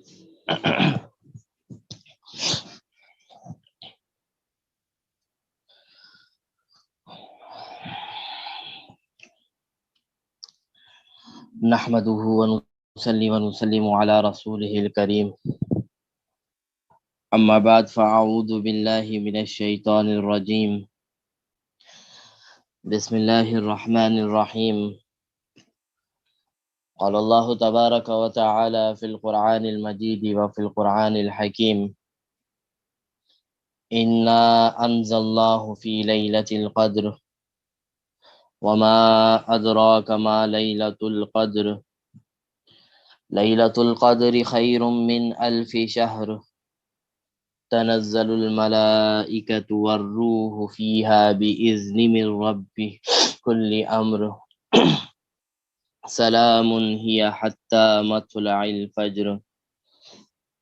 نحمده ونصلي ونسلم على رسوله الكريم أما بعد فأعوذ بالله من الشيطان الرجيم بسم الله الرحمن الرحيم قال الله تبارك وتعالى في القرآن المجيد وفي القرآن الحكيم إنا أنزلناه في ليلة القدر وما أدراك ما ليلة القدر ليلة القدر خير من ألف شهر تنزل الملائكة والروح فيها بإذن من رب كل أمر سلام هي حتى مطلع الفجر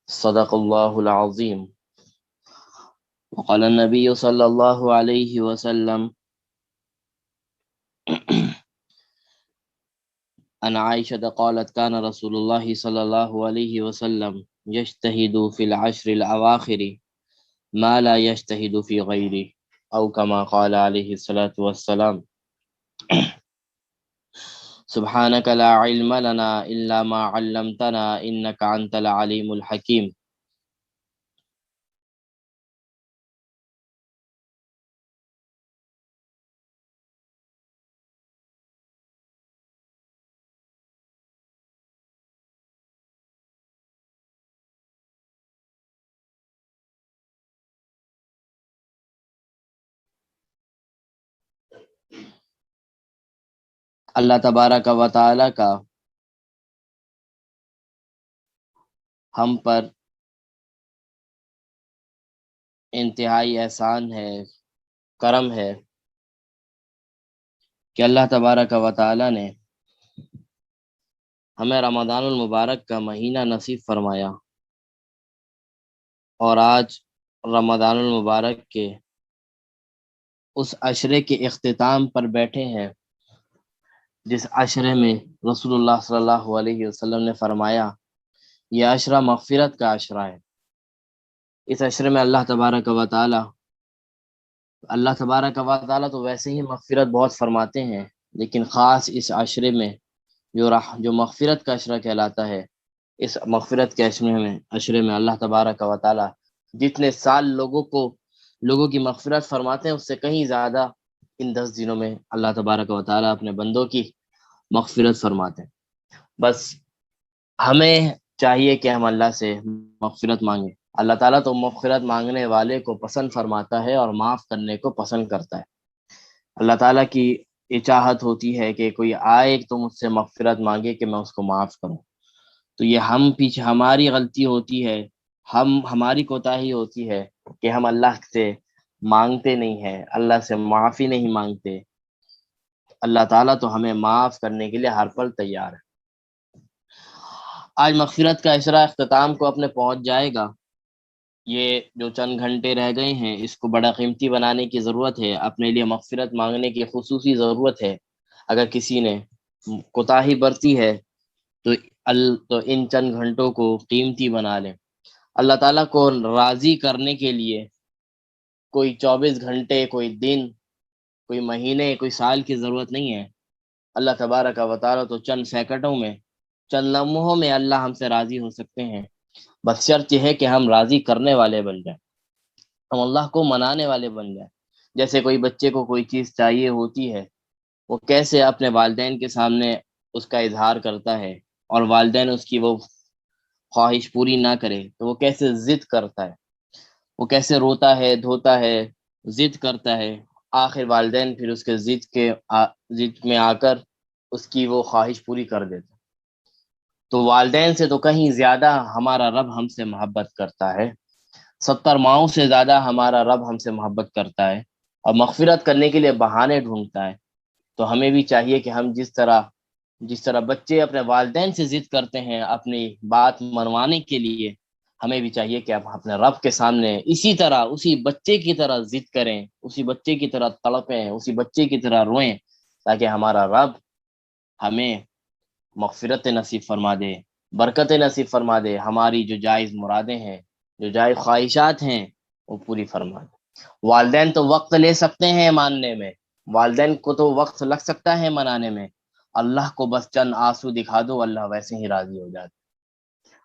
صدق الله العظيم. وقال النبي صلى الله عليه وسلم عن عائشة قالت كان رسول الله صلى الله عليه وسلم يجتهد في العشر الأواخر ما لا يجتهد في غيره أو كما قال عليه الصلاة والسلام. سبحانك لا علم لنا إلا ما علمتنا إنك أنت العليم الحكيم. اللہ تبارک و تعالی کا ہم پر انتہائی احسان ہے، کرم ہے کہ اللہ تبارک و تعالی نے ہمیں رمضان المبارک کا مہینہ نصیب فرمایا، اور آج رمضان المبارک کے اس عشرے کے اختتام پر بیٹھے ہیں جس عشرے میں رسول اللہ صلی اللہ علیہ وسلم نے فرمایا یہ عشرہ مغفرت کا عشرہ ہے۔ اس عشرے میں اللہ تبارک و تعالی تو ویسے ہی مغفرت بہت فرماتے ہیں، لیکن خاص اس عشرے میں جو مغفرت کا عشرہ کہلاتا ہے، اس مغفرت کے عشرے میں اللہ تبارک و تعالی جتنے سال لوگوں کی مغفرت فرماتے ہیں، اس سے کہیں زیادہ ان 10 دنوں میں اللہ تبارک و تعالی اپنے بندوں کی مغفرت فرماتے ہیں۔ بس ہمیں چاہیے کہ ہم اللہ سے مغفرت مانگیں۔ اللہ تعالیٰ تو مغفرت مانگنے والے کو پسند فرماتا ہے اور معاف کرنے کو پسند کرتا ہے۔ اللہ تعالیٰ کی یہ چاہت ہوتی ہے کہ کوئی آئے تو مجھ سے مغفرت مانگے کہ میں اس کو معاف کروں۔ تو یہ ہماری غلطی ہوتی ہے، ہماری کوتاہی ہوتی ہے کہ ہم اللہ سے مانگتے نہیں ہیں، اللہ سے معافی نہیں مانگتے۔ اللہ تعالیٰ تو ہمیں معاف کرنے کے لیے ہر پل تیار ہے۔ آج مغفرت کا عشرہ اختتام کو اپنے پہنچ جائے گا۔ یہ جو چند گھنٹے رہ گئے ہیں اس کو بڑا قیمتی بنانے کی ضرورت ہے، اپنے لیے مغفرت مانگنے کی خصوصی ضرورت ہے۔ اگر کسی نے کوتاہی برتی ہے تو ان چند گھنٹوں کو قیمتی بنا لیں۔ اللہ تعالیٰ کو راضی کرنے کے لیے کوئی 24 گھنٹے، کوئی دن، کوئی مہینے، کوئی سال کی ضرورت نہیں ہے۔ اللہ تبارک و تعالیٰ تو چند سیکنڈوں میں، چند لمحوں میں اللہ ہم سے راضی ہو سکتے ہیں۔ بس شرط یہ ہے کہ ہم راضی کرنے والے بن جائیں، ہم اللہ کو منانے والے بن جائیں۔ جیسے کوئی بچے کو کوئی چیز چاہیے ہوتی ہے، وہ کیسے اپنے والدین کے سامنے اس کا اظہار کرتا ہے، اور والدین اس کی وہ خواہش پوری نہ کرے تو وہ کیسے ضد کرتا ہے، وہ کیسے روتا ہے، دھوتا ہے، ضد کرتا ہے۔ آخر والدین پھر اس کے ضد میں آ کر اس کی وہ خواہش پوری کر دیتے۔ تو والدین سے تو کہیں زیادہ ہمارا رب ہم سے محبت کرتا ہے، 70 ماؤں سے زیادہ ہمارا رب ہم سے محبت کرتا ہے، اور مغفرت کرنے کے لیے بہانے ڈھونڈتا ہے۔ تو ہمیں بھی چاہیے کہ ہم جس طرح بچے اپنے والدین سے ضد کرتے ہیں اپنی بات منوانے کے لیے، ہمیں بھی چاہیے کہ ہم اپنے رب کے سامنے اسی بچے کی طرح ضد کریں، اسی بچے کی طرح تڑپیں، اسی بچے کی طرح روئیں، تاکہ ہمارا رب ہمیں مغفرت نصیب فرما دے، برکتیں نصیب فرما دے، ہماری جو جائز مرادیں ہیں، جو جائز خواہشات ہیں، وہ پوری فرما دے۔ والدین تو وقت لے سکتے ہیں ماننے میں، والدین کو تو وقت لگ سکتا ہے منانے میں، اللہ کو بس چند آنسو دکھا دو، اللہ ویسے ہی راضی ہو جاتا۔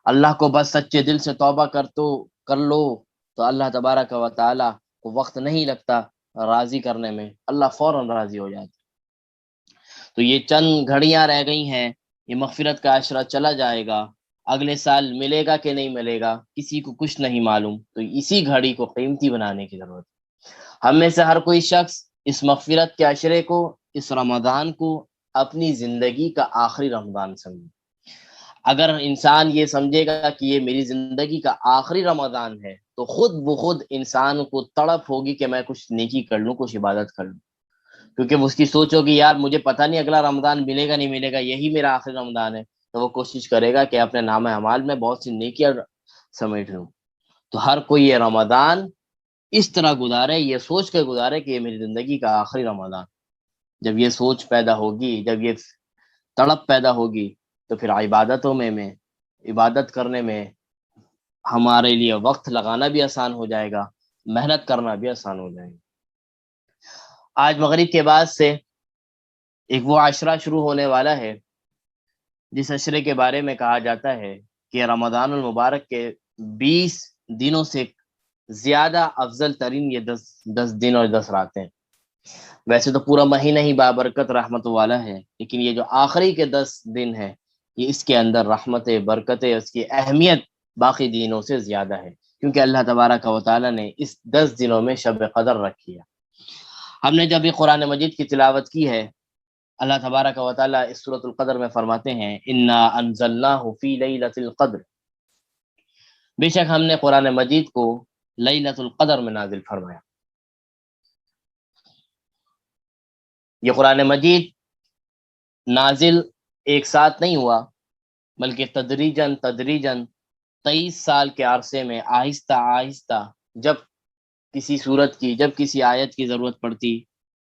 اللہ کو بس سچے دل سے توبہ کر لو تو اللہ تبارک و تعالی کو وقت نہیں لگتا راضی کرنے میں، اللہ فوراً راضی ہو جاتا۔ تو یہ چند گھڑیاں رہ گئی ہیں، یہ مغفرت کا عشرہ چلا جائے گا، اگلے سال ملے گا کہ نہیں ملے گا کسی کو کچھ نہیں معلوم، تو اسی گھڑی کو قیمتی بنانے کی ضرورت ہے۔ ہم میں سے ہر کوئی شخص اس مغفرت کے عشرے کو، اس رمضان کو اپنی زندگی کا آخری رمضان سمجھے۔ اگر انسان یہ سمجھے گا کہ یہ میری زندگی کا آخری رمضان ہے، تو خود بخود انسان کو تڑپ ہوگی کہ میں کچھ نیکی کر لوں، کچھ عبادت کر لوں، کیونکہ وہ اس کی سوچ ہوگی یار مجھے پتہ نہیں اگلا رمضان ملے گا نہیں ملے گا، یہی میرا آخری رمضان ہے، تو وہ کوشش کرے گا کہ اپنے نام اعمال میں بہت سی نیکیاں سمیٹ لوں۔ تو ہر کوئی یہ رمضان اس طرح گزارے، یہ سوچ کے گزارے کہ یہ میری زندگی کا آخری رمضان۔ جب یہ سوچ پیدا ہوگی، جب یہ تڑپ پیدا ہوگی، تو پھر عبادتوں میں عبادت کرنے میں ہمارے لیے وقت لگانا بھی آسان ہو جائے گا، محنت کرنا بھی آسان ہو جائے گا۔ آج مغرب کے بعد سے ایک وہ عشرہ شروع ہونے والا ہے جس عشرے کے بارے میں کہا جاتا ہے کہ رمضان المبارک کے 20 دنوں سے زیادہ افضل ترین یہ 10 دن اور 10 راتیں۔ ویسے تو پورا مہینہ ہی بابرکت رحمت والا ہے، لیکن یہ جو آخری کے 10 دن ہے، یہ اس کے اندر رحمت برکت، اس کی اہمیت باقی دنوں سے زیادہ ہے، کیونکہ اللہ تبارک و تعالیٰ نے اس 10 دنوں میں شب قدر رکھی ہے۔ ہم نے جب یہ قرآن مجید کی تلاوت کی ہے، اللہ تبارک و تعالیٰ اس سورۃ القدر میں فرماتے ہیں انا انزلناہ فی لیلۃ القدر، بے شک ہم نے قرآن مجید کو لیلۃ القدر میں نازل فرمایا۔ یہ قرآن مجید نازل ایک ساتھ نہیں ہوا، بلکہ تدریجاً 23 سال کے عرصے میں آہستہ آہستہ، جب کسی صورت کی، جب کسی آیت کی ضرورت پڑتی،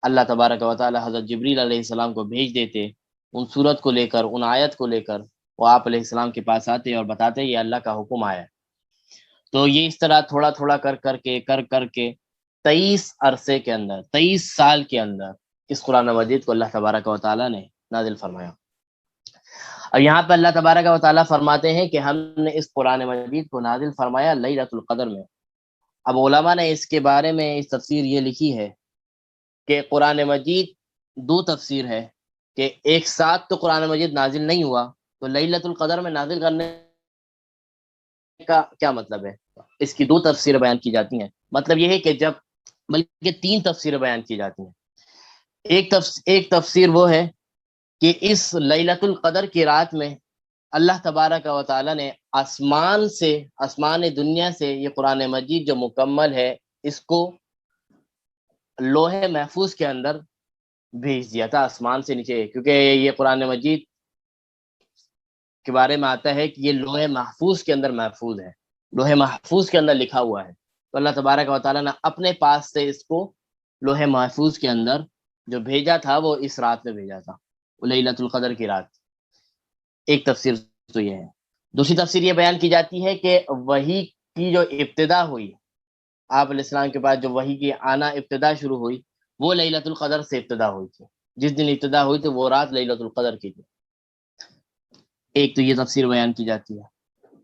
اللہ تبارک و تعالی حضرت جبریل علیہ السلام کو بھیج دیتے، ان صورت کو لے کر، ان آیت کو لے کر وہ آپ علیہ السلام کے پاس آتے اور بتاتے یہ اللہ کا حکم آیا ہے۔ تو یہ اس طرح تھوڑا تھوڑا کر کے 23 سال کے اندر اس قرآن مجید کو اللہ تبارک و تعالیٰ نے نازل فرمایا۔ اور یہاں پہ اللہ تبارک و تعالیٰ فرماتے ہیں کہ ہم نے اس قرآن مجید کو نازل فرمایا لیلۃ القدر میں۔ اب علماء نے اس کے بارے میں اس تفسیر یہ لکھی ہے کہ قرآن مجید 2 تفسیر ہے، کہ ایک ساتھ تو قرآن مجید نازل نہیں ہوا، تو لیلۃ القدر میں نازل کرنے کا کیا مطلب ہے؟ اس کی 2 تفسیر بیان کی جاتی ہیں۔ مطلب یہ ہے کہ جب، بلکہ 3 تفسیر بیان کی جاتی ہیں۔ ایک تفسیر وہ ہے کہ اس لیلۃ القدر کی رات میں اللہ تبارک و تعالی نے آسمان دنیا سے یہ قرآن مجید جو مکمل ہے، اس کو لوح محفوظ کے اندر بھیج دیا تھا، آسمان سے نیچے، کیونکہ یہ قرآن مجید کے بارے میں آتا ہے کہ یہ لوح محفوظ کے اندر محفوظ ہے، لوح محفوظ کے اندر لکھا ہوا ہے۔ تو اللہ تبارک و تعالیٰ نے اپنے پاس سے اس کو لوح محفوظ کے اندر جو بھیجا تھا، وہ اس رات میں بھیجا تھا، لیلۃ القدر کی رات۔ ایک تفسیر تو یہ ہے۔ دوسری تفسیر یہ بیان کی جاتی ہے کہ وحی کی جو ابتدا ہوئی، آپ علیہ السلام کے پاس جو وحی کی آنا ابتدا شروع ہوئی، وہ لیلۃ القدر سے ابتدا ہوئی تھی۔ جس دن ابتدا ہوئی تھی وہ رات لیلۃ القدر کی تھی۔ ایک تو یہ تفسیر بیان کی جاتی ہے۔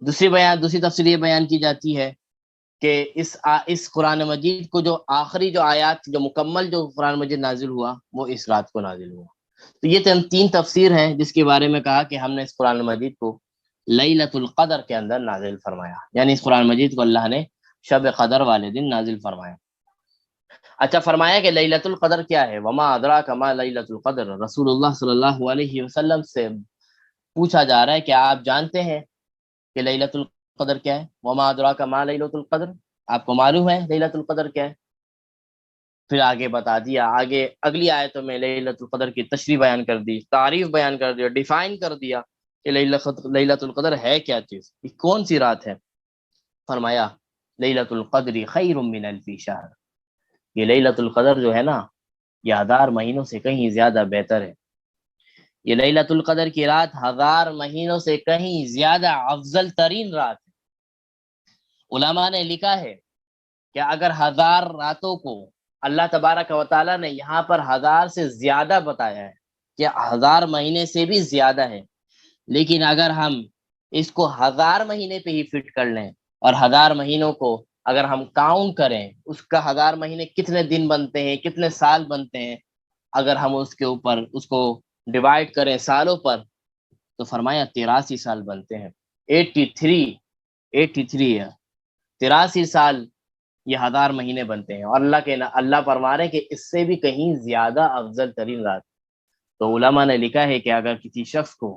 دوسری تفسیر یہ بیان کی جاتی ہے کہ اس قرآن مجید کو جو آخری جو آیات، جو مکمل جو قرآن مجید نازل ہوا، وہ اس رات کو نازل ہوا۔ تو یہ 3 تفسیر ہیں جس کے بارے میں کہا کہ ہم نے اس قرآن مجید کو لیلۃ القدر کے اندر نازل فرمایا، یعنی اس قرآن مجید کو اللہ نے شب قدر والے دن نازل فرمایا۔ اچھا، فرمایا کہ لیلۃ القدر کیا ہے؟ وما ادراک ما لیلۃ القدر، رسول اللہ صلی اللہ علیہ وسلم سے پوچھا جا رہا ہے کہ آپ جانتے ہیں کہ لیلۃ القدر کیا ہے؟ وما ادراک ما لیلۃ القدر، آپ کو معلوم ہے لیلۃ القدر کیا ہے؟ پھر آگے بتا دیا، آگے اگلی آیتوں میں لیلۃ القدر کی تشریح بیان کر دی، تعریف بیان کر دیا، ڈیفائن کر دیا کہ لیلۃ القدر ہے کیا چیز، یہ کون سی رات ہے۔ فرمایا لیلۃ القدر خیر من الف شہر، یہ لیلۃ القدر جو ہے نا، یہ 1000 مہینوں سے کہیں زیادہ بہتر ہے۔ یہ لیلۃ القدر کی رات 1000 مہینوں سے کہیں زیادہ افضل ترین رات ہے۔ علماء نے لکھا ہے کہ اگر 1000 راتوں کو اللہ تبارک و تعالیٰ نے یہاں پر 1000 سے زیادہ بتایا ہے کہ 1000 مہینے سے بھی زیادہ ہے، لیکن اگر ہم اس کو 1000 مہینے پہ ہی فٹ کر لیں اور 1000 مہینوں کو اگر ہم کاؤنٹ کریں، اس کا 1000 مہینے کتنے دن بنتے ہیں، کتنے سال بنتے ہیں، اگر ہم اس کے اوپر اس کو ڈیوائڈ کریں سالوں پر، تو فرمایا 83 سال بنتے ہیں۔ 83 ہے، 83 سال یہ 1000 مہینے بنتے ہیں، اور اللہ فرما رہے ہیں کہ اس سے بھی کہیں زیادہ افضل ترین رات۔ تو علماء نے لکھا ہے کہ اگر کسی شخص کو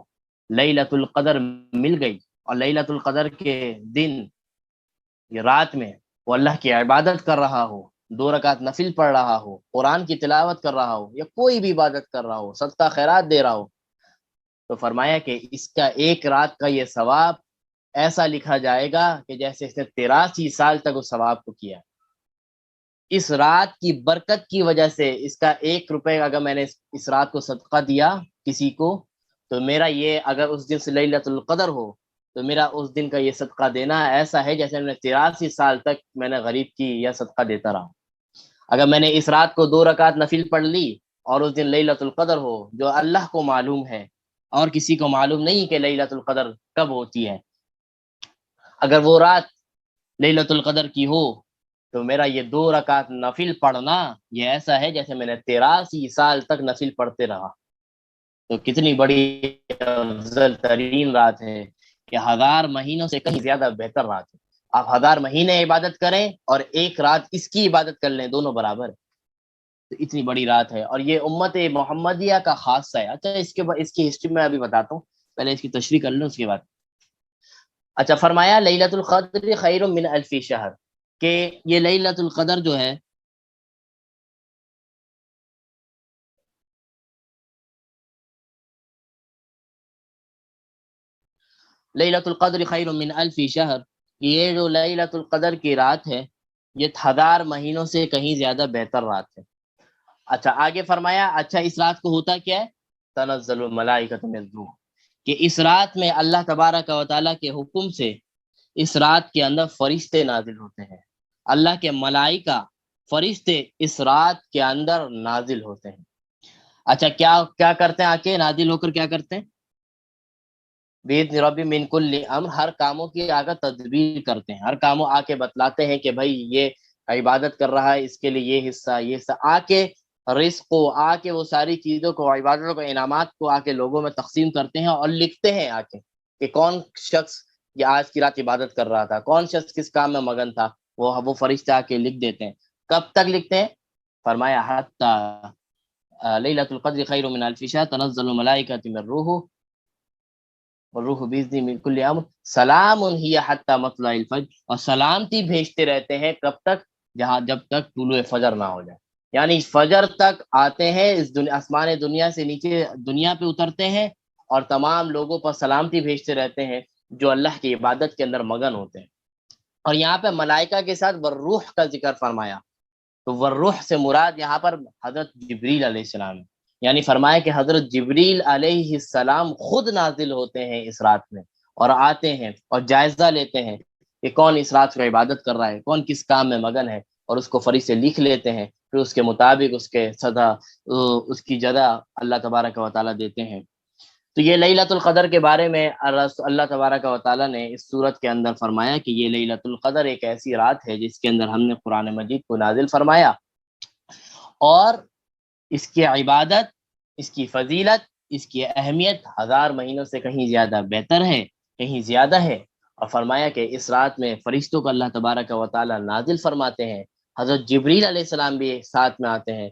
لیلۃ القدر مل گئی اور لیلۃ القدر کے دن یہ رات میں وہ اللہ کی عبادت کر رہا ہو، 2 رکعت نفل پڑھ رہا ہو، قرآن کی تلاوت کر رہا ہو، یا کوئی بھی عبادت کر رہا ہو، صدقہ خیرات دے رہا ہو، تو فرمایا کہ اس کا ایک رات کا یہ ثواب ایسا لکھا جائے گا کہ جیسے اس نے 83 سال تک اس ثواب کو کیا۔ اس رات کی برکت کی وجہ سے اس کا 1 روپے اگر میں نے اس رات کو صدقہ دیا کسی کو، تو میرا یہ اگر اس دن سے لیلۃ القدر ہو تو میرا اس دن کا یہ صدقہ دینا ایسا ہے جیسے میں نے 83 سال تک میں نے غریب کی یا صدقہ دیتا رہا۔ اگر میں نے اس رات کو 2 رکعت نفل پڑھ لی اور اس دن لیلۃ القدر ہو، جو اللہ کو معلوم ہے اور کسی کو معلوم نہیں کہ لیلۃ القدر کب ہوتی ہے، اگر وہ رات لیلۃ القدر کی ہو تو میرا یہ 2 رکعت نفل پڑھنا یہ ایسا ہے جیسے میں نے 83 سال تک نفل پڑھتے رہا۔ تو کتنی بڑی افضل ترین رات ہے کہ 1000 مہینوں سے کہیں زیادہ بہتر رات ہے۔ آپ 1000 مہینے عبادت کریں اور ایک رات اس کی عبادت کر لیں، دونوں برابر ہے۔ تو اتنی بڑی رات ہے، اور یہ امت محمدیہ کا خاصہ ہے۔ اچھا اس کی ہسٹری میں ابھی بتاتا ہوں، پہلے اس کی تشریح کر لوں اس کے بعد۔ اچھا، فرمایا لیلۃ القدر خیر من الف شہر، کہ یہ لیلۃ القدر جو ہے لیلۃ القدر خیر من الف شہر، یہ جو لیلۃ القدر کی رات ہے یہ 1000 مہینوں سے کہیں زیادہ بہتر رات ہے۔ اچھا آگے فرمایا، اچھا اس رات کو ہوتا کیا ہے؟ تنزل الملائکۃ من الروح، کہ اس رات میں اللہ تبارک و تعالیٰ کے حکم سے اس رات کے اندر فرشتے نازل ہوتے ہیں۔ اللہ کے ملائکہ فرشتے اس رات کے اندر نازل ہوتے ہیں۔ اچھا کیا کرتے ہیں؟ آ کے نازل ہو کر کیا کرتے ہیں؟ بِإِذْنِ رَبِّ مِنْ كُلِّ أَمْرٍ، ہر کاموں کی آ کر تدبیر کرتے ہیں، ہر کاموں آ کے بتلاتے ہیں کہ بھائی یہ عبادت کر رہا ہے، اس کے لیے یہ حصہ آ کے رزق کو، آ کے وہ ساری چیزوں کو، عبادتوں کو، انعامات کو آ کے لوگوں میں تقسیم کرتے ہیں اور لکھتے ہیں آ کے کہ کون شخص یہ آج کی رات عبادت کر رہا تھا، کون شخص کس کام میں مگن تھا، وہ فرشتے آ کے لکھ دیتے ہیں۔ کب تک لکھتے ہیں؟ فرمایا حتی لیلۃ القدر خیر من الف شہر تنزل الملائکۃ من والروح باذن من کل امر سلام ہی حتی مطلع الفجر، اور سلامتی بھیجتے رہتے ہیں کب تک؟ جب تک طلوع فجر نہ ہو جائے، یعنی فجر تک آتے ہیں، اس آسمان دنیا سے نیچے دنیا پہ اترتے ہیں اور تمام لوگوں پر سلامتی بھیجتے رہتے ہیں جو اللہ کی عبادت کے اندر مگن ہوتے ہیں۔ اور یہاں پہ ملائکہ کے ساتھ والروح کا ذکر فرمایا، تو والروح سے مراد یہاں پر حضرت جبریل علیہ السلام ہے، یعنی فرمایا کہ حضرت جبریل علیہ السلام خود نازل ہوتے ہیں اس رات میں اور آتے ہیں اور جائزہ لیتے ہیں کہ کون اس رات کو عبادت کر رہا ہے، کون کس کام میں مگن ہے، اور اس کو فرشتے لکھ لیتے ہیں، پھر اس کے مطابق اس کے سزا، اس کی جزا اللہ تبارک و تعالیٰ دیتے ہیں۔ تو یہ لیلۃ القدر کے بارے میں اللہ تبارک و تعالیٰ نے اس صورت کے اندر فرمایا کہ یہ لیلۃ القدر ایک ایسی رات ہے جس کے اندر ہم نے قرآن مجید کو نازل فرمایا، اور اس کی عبادت، اس کی فضیلت، اس کی اہمیت 1000 مہینوں سے کہیں زیادہ بہتر ہے، کہیں زیادہ ہے۔ اور فرمایا کہ اس رات میں فرشتوں کو اللہ تبارک و تعالیٰ نازل فرماتے ہیں، حضرت جبریل علیہ السلام بھی ساتھ میں آتے ہیں،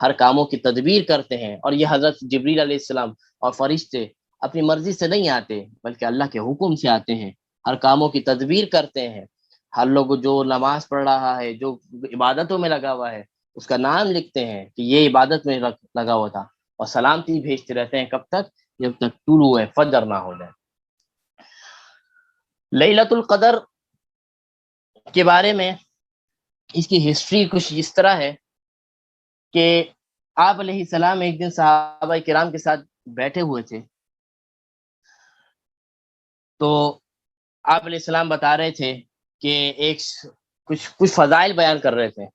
ہر کاموں کی تدبیر کرتے ہیں۔ اور یہ حضرت جبریل علیہ السلام اور فرشتے اپنی مرضی سے نہیں آتے بلکہ اللہ کے حکم سے آتے ہیں، ہر کاموں کی تدبیر کرتے ہیں، ہر لوگ جو نماز پڑھ رہا ہے، جو عبادتوں میں لگا ہوا ہے، اس کا نام لکھتے ہیں کہ یہ عبادت میں لگا ہوا تھا، اور سلامتی بھیجتے رہتے ہیں کب تک؟ جب تک طلوع فجر نہ ہو جائے۔ لیلۃ القدر کے بارے میں اس کی ہسٹری کچھ اس طرح ہے کہ آپ علیہ السلام ایک دن صحابہ کرام کے ساتھ بیٹھے ہوئے تھے تو آپ علیہ السلام بتا رہے تھے کہ کچھ فضائل بیان کر رہے تھے.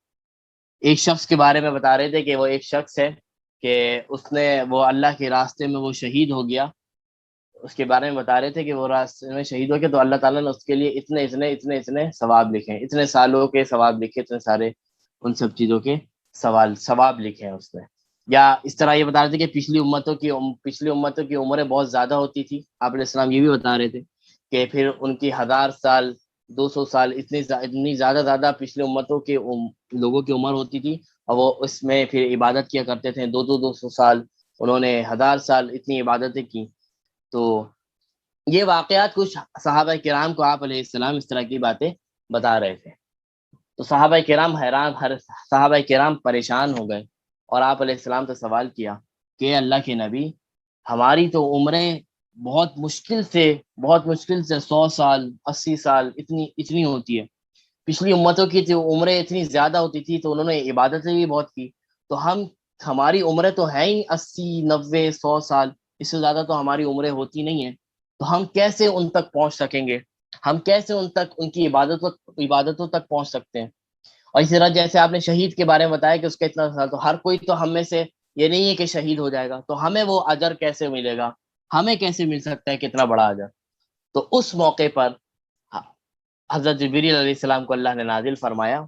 ایک شخص کے بارے میں بتا رہے تھے کہ وہ ایک شخص ہے کہ وہ اللہ کے راستے میں وہ شہید ہو گیا. اس کے بارے میں بتا رہے تھے کہ وہ راستے میں شہید ہو گیا تو اللہ تعالیٰ نے اس کے لیے اتنے ثواب لکھے ہیں, اتنے سالوں کے ثواب لکھے, اتنے سارے ان سب چیزوں کے ثواب لکھے ہیں اس نے. یا اس طرح یہ بتا رہے تھے کہ پچھلی امتوں کی عمریں بہت زیادہ ہوتی تھی. آپ علیہ السلام یہ بھی بتا رہے تھے کہ پھر ان کی 1000 سال 200 سال اتنی زیادہ پچھلی امتوں کے لوگوں کی عمر ہوتی تھی, اور وہ اس میں پھر عبادت کیا کرتے تھے 200 سال. انہوں نے 1000 سال اتنی عبادتیں کی. تو یہ واقعات کچھ صحابہ کرام کو آپ علیہ السلام اس طرح کی باتیں بتا رہے تھے. تو صحابہ کرام پریشان ہو گئے اور آپ علیہ السلام سے سوال کیا کہ اللہ کے نبی, ہماری تو عمریں بہت مشکل سے 100 سال 80 سال اتنی ہوتی ہے. پچھلی امتوں کی جو عمریں اتنی زیادہ ہوتی تھی تو انہوں نے عبادتیں بھی بہت کی. تو ہماری عمریں تو ہے ہی 80 90 100 سال, اس سے زیادہ تو ہماری عمریں ہوتی نہیں ہیں. تو ہم کیسے ان تک پہنچ سکیں گے, ہم کیسے ان کی عبادتوں تک پہنچ سکتے ہیں. اور اسی طرح جیسے آپ نے شہید کے بارے میں بتایا کہ اس کا اتنا سال, تو ہر کوئی تو ہم میں سے یہ نہیں ہے کہ شہید ہو جائے گا, تو ہمیں وہ اجر کیسے ملے گا, ہمیں کیسے مل سکتا ہے کتنا بڑا اجر. تو اس موقع پر حضرت جبریل علیہ السلام کو اللہ نے نازل فرمایا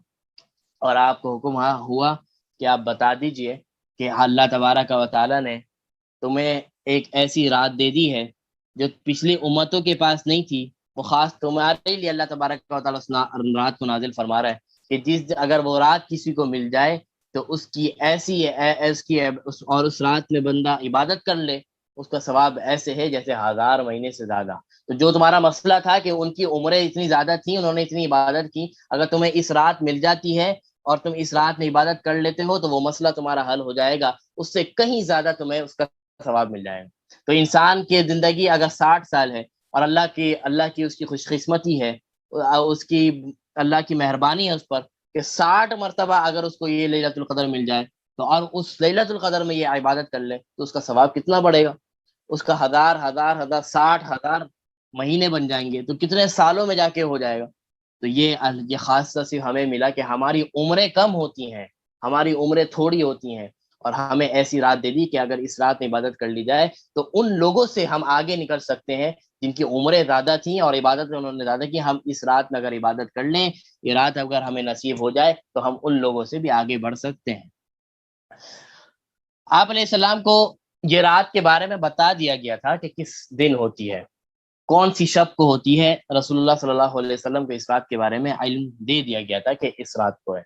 اور آپ کو حکم ہوا کہ آپ بتا دیجئے کہ اللہ تبارک و تعالیٰ نے تمہیں ایک ایسی رات دے دی ہے جو پچھلی امتوں کے پاس نہیں تھی. وہ خاص تمہارے لیے اللہ تبارک و تعالیٰ اس رات کو نازل فرما رہا ہے کہ اگر وہ رات کسی کو مل جائے تو اس کی اور اس رات میں بندہ عبادت کر لے, اس کا ثواب ایسے ہے جیسے 1000 مہینے سے زیادہ. تو جو تمہارا مسئلہ تھا کہ ان کی عمریں اتنی زیادہ تھیں, انہوں نے اتنی عبادت کی, اگر تمہیں اس رات مل جاتی ہے اور تم اس رات میں عبادت کر لیتے ہو تو وہ مسئلہ تمہارا حل ہو جائے گا, اس سے کہیں زیادہ تمہیں اس کا ثواب مل جائے گا. تو انسان کی زندگی اگر 60 سال ہے اور اللہ کی اس کی خوش قسمتی ہے, اس کی اللہ کی مہربانی ہے اس پر کہ 60 مرتبہ اگر اس کو یہ لیلۃ القدر مل جائے تو اور اس لیلۃ القدر میں یہ عبادت کر لے تو اس کا ثواب کتنا بڑھے گا. اس کا 60,000 مہینے بن جائیں گے, تو کتنے سالوں میں جا کے ہو جائے گا. تو یہ خاصہ صرف ہمیں ملا کہ ہماری عمریں کم ہوتی ہیں, ہماری عمریں تھوڑی ہوتی ہیں, اور ہمیں ایسی رات دے دی کہ اگر اس رات میں عبادت کر لی جائے تو ان لوگوں سے ہم آگے نکل سکتے ہیں جن کی عمریں زیادہ تھیں اور عبادت انہوں نے زیادہ کی. ہم اس رات میں اگر عبادت کر لیں, یہ رات اگر ہمیں نصیب ہو جائے تو ہم ان لوگوں سے بھی آگے بڑھ سکتے ہیں. آپ علیہ السلام کو یہ رات کے بارے میں بتا دیا گیا تھا کہ کس دن ہوتی ہے, کون سی شب کو ہوتی ہے. رسول اللہ صلی اللہ علیہ وسلم کو اس رات کے بارے میں علم دے دیا گیا تھا کہ اس رات کو ہے.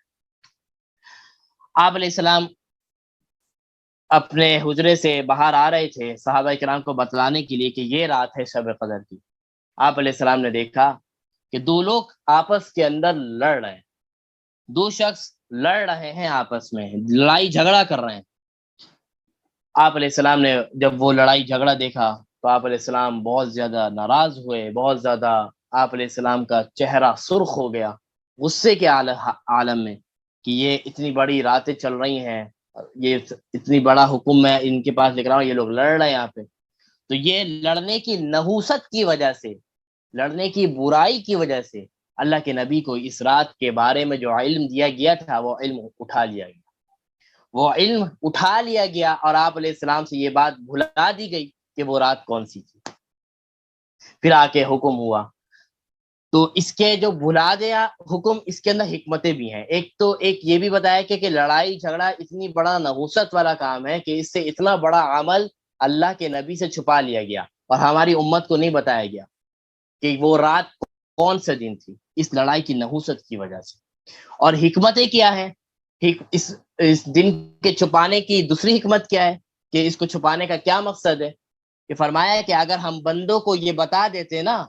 آپ علیہ السلام اپنے حجرے سے باہر آ رہے تھے صحابہ کرام کو بتلانے کے لیے کہ یہ رات ہے شب قدر کی. آپ علیہ السلام نے دیکھا کہ 2 لوگ آپس کے اندر لڑ رہے ہیں, 2 شخص لڑ رہے ہیں, آپس میں لڑائی جھگڑا کر رہے ہیں. آپ علیہ السلام نے جب وہ لڑائی جھگڑا دیکھا تو آپ علیہ السلام بہت زیادہ ناراض ہوئے, بہت زیادہ آپ علیہ السلام کا چہرہ سرخ ہو گیا غصے کے عالم میں کہ یہ اتنی بڑی راتیں چل رہی ہیں, یہ اتنی بڑا حکم میں ان کے پاس لکھ رہا ہوں, یہ لوگ لڑ رہے ہیں یہاں پہ. تو یہ لڑنے کی نحوست کی وجہ سے, لڑنے کی برائی کی وجہ سے اللہ کے نبی کو اس رات کے بارے میں جو علم دیا گیا تھا وہ علم اٹھا لیا گیا اور آپ علیہ السلام سے یہ بات بھلا دی گئی کہ وہ رات کون سی تھی. پھر آ کے حکم ہوا. تو اس کے جو بھلا دیا حکم, اس کے اندر حکمتیں بھی ہیں. ایک یہ بھی بتایا کہ لڑائی جھگڑا اتنی بڑا نحوست والا کام ہے کہ اس سے اتنا بڑا عمل اللہ کے نبی سے چھپا لیا گیا اور ہماری امت کو نہیں بتایا گیا کہ وہ رات کون سے دن تھی, اس لڑائی کی نحوست کی وجہ سے. اور حکمتیں کیا ہے, اس دن کے چھپانے کی دوسری حکمت کیا ہے کہ اس کو چھپانے کا کیا مقصد ہے, کہ فرمایا کہ اگر ہم بندوں کو یہ بتا دیتے نا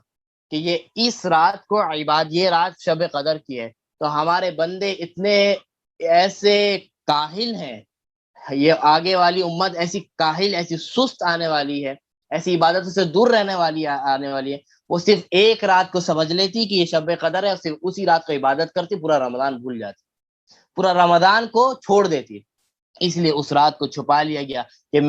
کہ یہ اس رات کو یہ رات شب قدر کی ہے, تو ہمارے بندے اتنے ایسے کاہل ہیں, یہ آگے والی امت ایسی کاہل, ایسی سست آنے والی ہے, ایسی عبادتوں سے دور رہنے والی آنے والی ہے, وہ صرف ایک رات کو سمجھ لیتی کہ یہ شب قدر ہے اور صرف اسی رات کو عبادت کرتی, پورا رمضان بھول جاتی, پورا رمضان کو چھوڑ دیتی. اس لیے اس رات کو چھپا لیا گیا کہ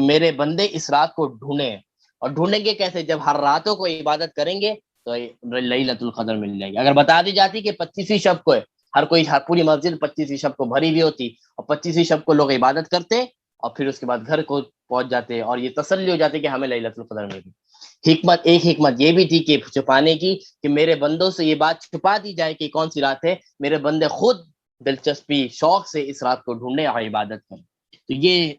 میرے بندے اس رات کو ڈھونڈیں، اور ڈھونڈیں گے کیسے؟ جب ہر راتوں کو عبادت کریں گے تو لیلۃ القدر مل جائے گی۔ اگر بتا دی جاتی کہ 25ویں شب کو ہے، ہر پوری مسجد 25ویں شب کو بھری ہوئی ہوتی، اور 25ویں شب کو لوگ عبادت کرتے اور پھر اس کے بعد گھر کو پہنچ جاتے اور یہ تسلی ہو جاتی کہ ہمیں لیلۃ القدر مل گئی۔ ایک حکمت یہ بھی تھی کہ چھپانے کی، کہ میرے بندوں سے یہ بات چھپا دی جائے کہ کون سی رات ہے، میرے بندے خود دلچسپی شوق سے اس رات کو ڈھونڈے اور عبادت کریں۔ تو یہ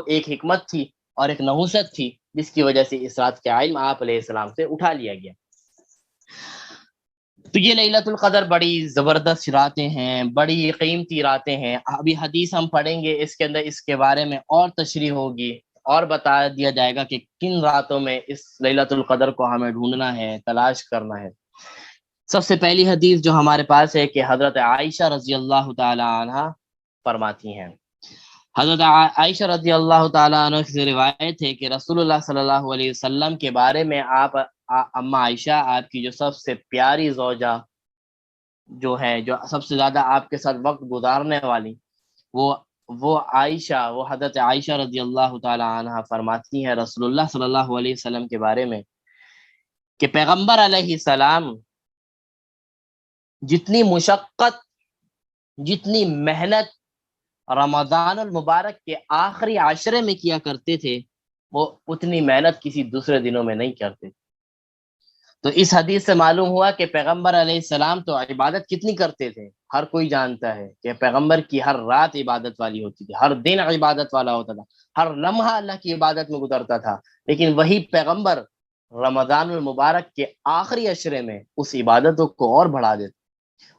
ایک حکمت تھی اور ایک نحوست تھی جس کی وجہ سے اس رات کا علم آپ علیہ السلام سے اٹھا لیا گیا۔ تو یہ لیلۃ القدر بڑی زبردست راتیں ہیں، بڑی قیمتی راتیں ہیں۔ ابھی حدیث ہم پڑھیں گے، اس کے اندر اس کے بارے میں اور تشریح ہوگی اور بتا دیا جائے گا کہ کن راتوں میں اس لیلۃ القدر کو ہمیں ڈھونڈنا ہے، تلاش کرنا ہے۔ سب سے پہلی حدیث جو ہمارے پاس ہے کہ حضرت عائشہ رضی اللہ تعالی عنہ فرماتی ہیں، حضرت عائشہ رضی اللہ تعالی عنہ سے روایت ہے کہ رسول اللہ صلی اللہ علیہ وسلم کے بارے میں آپ اما عائشہ، آپ کی جو سب سے پیاری زوجہ جو ہے، جو سب سے زیادہ آپ کے ساتھ وقت گزارنے والی، وہ حضرت عائشہ رضی اللہ تعالی عنہ فرماتی ہیں رسول اللہ صلی اللہ علیہ وسلم کے بارے میں کہ پیغمبر علیہ السلام جتنی مشقت، جتنی محنت رمضان المبارک کے آخری عشرے میں کیا کرتے تھے، وہ اتنی محنت کسی دوسرے دنوں میں نہیں کرتے۔ تو اس حدیث سے معلوم ہوا کہ پیغمبر علیہ السلام تو عبادت کتنی کرتے تھے، ہر کوئی جانتا ہے کہ پیغمبر کی ہر رات عبادت والی ہوتی تھی، ہر دن عبادت والا ہوتا تھا، ہر لمحہ اللہ کی عبادت میں گزرتا تھا۔ لیکن وہی پیغمبر رمضان المبارک کے آخری عشرے میں اس عبادتوں کو اور بڑھا دیتے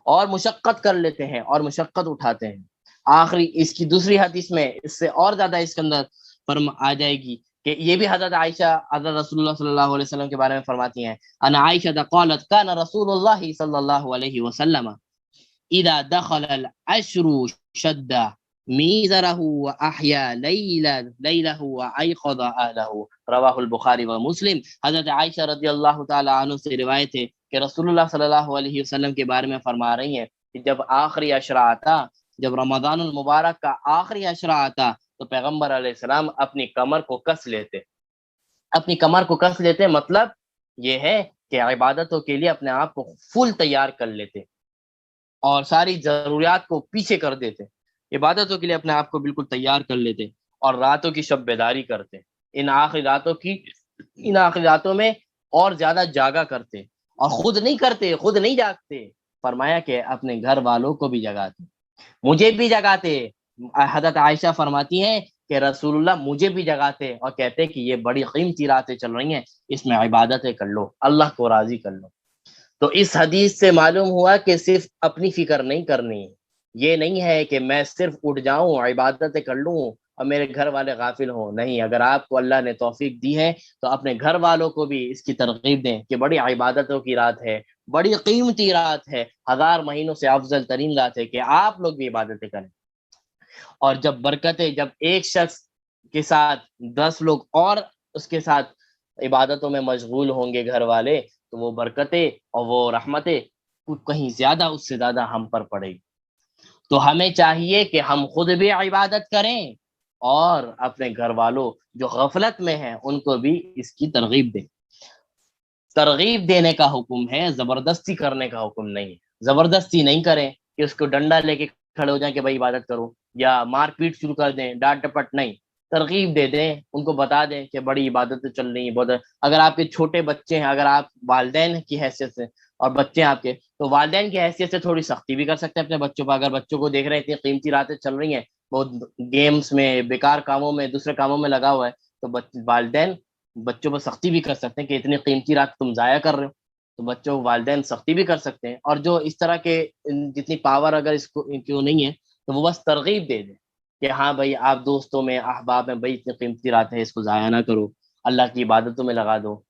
اور مشقت کر لیتے ہیں اور مشقت اٹھاتے ہیں۔ آخری اس کی دوسری حدیث میں اس سے اور زیادہ اس کے اندر فرم آ جائے گی کہ یہ بھی حضرت عائشہ حضرت رسول اللہ صلی اللہ علیہ وسلم کے بارے میں فرماتی ہیں، انا عائشہ قالت كان رسول اللہ صلی اللہ علیہ وسلم اذا دخل العشر شد میزره واحیا لیلہ وایقظ اہلہ، رواہ البخاری و مسلم۔ حضرت عائشہ رضی اللہ تعالی عنہ سے روایت ہے کہ رسول اللہ صلی اللہ علیہ وسلم کے بارے میں فرما رہی ہیں کہ جب آخری عشرہ آتا، جب رمضان المبارک کا آخری عشرہ آتا تو پیغمبر علیہ السلام اپنی کمر کو کس لیتے، مطلب یہ ہے کہ عبادتوں کے لیے اپنے آپ کو فل تیار کر لیتے اور ساری ضروریات کو پیچھے کر دیتے، عبادتوں کے لیے اپنے آپ کو بالکل تیار کر لیتے اور راتوں کی شب بیداری کرتے، ان آخری راتوں میں اور زیادہ جاگا کرتے، اور خود نہیں جاگتے، فرمایا کہ اپنے گھر والوں کو بھی جگاتے، مجھے بھی جگاتے۔ حضرت عائشہ فرماتی ہیں کہ رسول اللہ مجھے بھی جگاتے اور کہتے کہ یہ بڑی قیمتی راتیں چل رہی ہیں، اس میں عبادتیں کر لو، اللہ کو راضی کر لو۔ تو اس حدیث سے معلوم ہوا کہ صرف اپنی فکر نہیں کرنی، یہ نہیں ہے کہ میں صرف اٹھ جاؤں عبادتیں کر لوں اور میرے گھر والے غافل ہوں، نہیں، اگر آپ کو اللہ نے توفیق دی ہے تو اپنے گھر والوں کو بھی اس کی ترغیب دیں کہ بڑی عبادتوں کی رات ہے، بڑی قیمتی رات ہے، 1000 مہینوں سے افضل ترین رات ہے، کہ آپ لوگ بھی عبادتیں کریں۔ اور جب ایک شخص کے ساتھ 10 لوگ اور اس کے ساتھ عبادتوں میں مشغول ہوں گے گھر والے، تو وہ برکتیں اور وہ رحمتیں کہیں زیادہ اس سے زیادہ ہم پر پڑے گی۔ تو ہمیں چاہیے کہ ہم خود بھی عبادت کریں اور اپنے گھر والوں جو غفلت میں ہیں ان کو بھی اس کی ترغیب دیں۔ ترغیب دینے کا حکم ہے، زبردستی کرنے کا حکم نہیں ہے۔ زبردستی نہیں کریں کہ اس کو ڈنڈا لے کے کھڑے ہو جائیں کہ بھائی عبادت کرو، یا مار پیٹ شروع کر دیں، ڈانٹ ڈپٹ نہیں، ترغیب دے دیں، ان کو بتا دیں کہ بڑی عبادتیں چل رہی ہیں بہت۔ اگر آپ کے چھوٹے بچے ہیں، اگر آپ والدین کی حیثیت سے اور بچے آپ کے، تو والدین کی حیثیت سے تھوڑی سختی بھی کر سکتے ہیں اپنے بچوں پر۔ اگر بچوں کو دیکھ رہے ہیں اتنی قیمتی راتیں چل رہی ہیں، بہت گیمز میں، بیکار کاموں میں، دوسرے کاموں میں لگا ہوا ہے، تو والدین بچوں پر سختی بھی کر سکتے ہیں کہ اتنی قیمتی رات تم ضائع کر رہے ہو، تو بچوں والدین سختی بھی کر سکتے ہیں۔ اور جو اس طرح کے جتنی پاور اگر اس کو کیوں نہیں ہے تو وہ بس ترغیب دے دیں کہ ہاں بھائی، آپ دوستوں میں، احباب میں، بھائی اتنی قیمتی رات ہے، اس کو ضائع نہ کرو، اللہ کی عبادتوں میں لگا دو،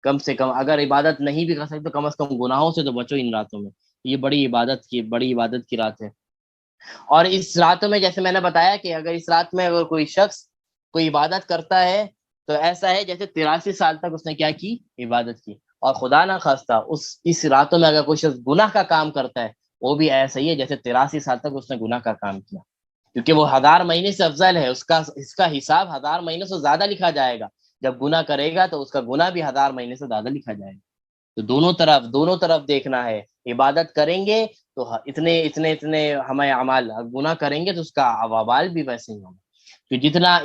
کم سے کم اگر عبادت نہیں بھی کر سکتے تو کم از کم گناہوں سے تو بچو ان راتوں میں، یہ بڑی عبادت کی رات ہے۔ اور اس راتوں میں جیسے میں نے بتایا کہ اگر اس رات میں اگر کوئی شخص کوئی عبادت کرتا ہے تو ایسا ہے جیسے 83 سال تک اس نے کیا کی، عبادت کی۔ اور خدا نہ خواستہ اس راتوں میں اگر کوئی شخص گناہ کا کام کرتا ہے، وہ بھی ایسا ہی ہے جیسے 83 سال تک اس نے گناہ کا کام کیا۔ کیونکہ وہ 1000 مہینے سے افضل ہے، اس کا حساب 1000 مہینے سے زیادہ لکھا جائے گا. جب گناہ کرے گا تو اس کا گناہ بھی 1000 مہینے سے زیادہ لکھا جائے گا. تو دونوں طرف دیکھنا ہے. عبادت کریں گے تو اتنے ہمیں اعمال، گناہ کریں گے تو اس کا وبال بھی ویسے ہی ہوگا. تو جتنا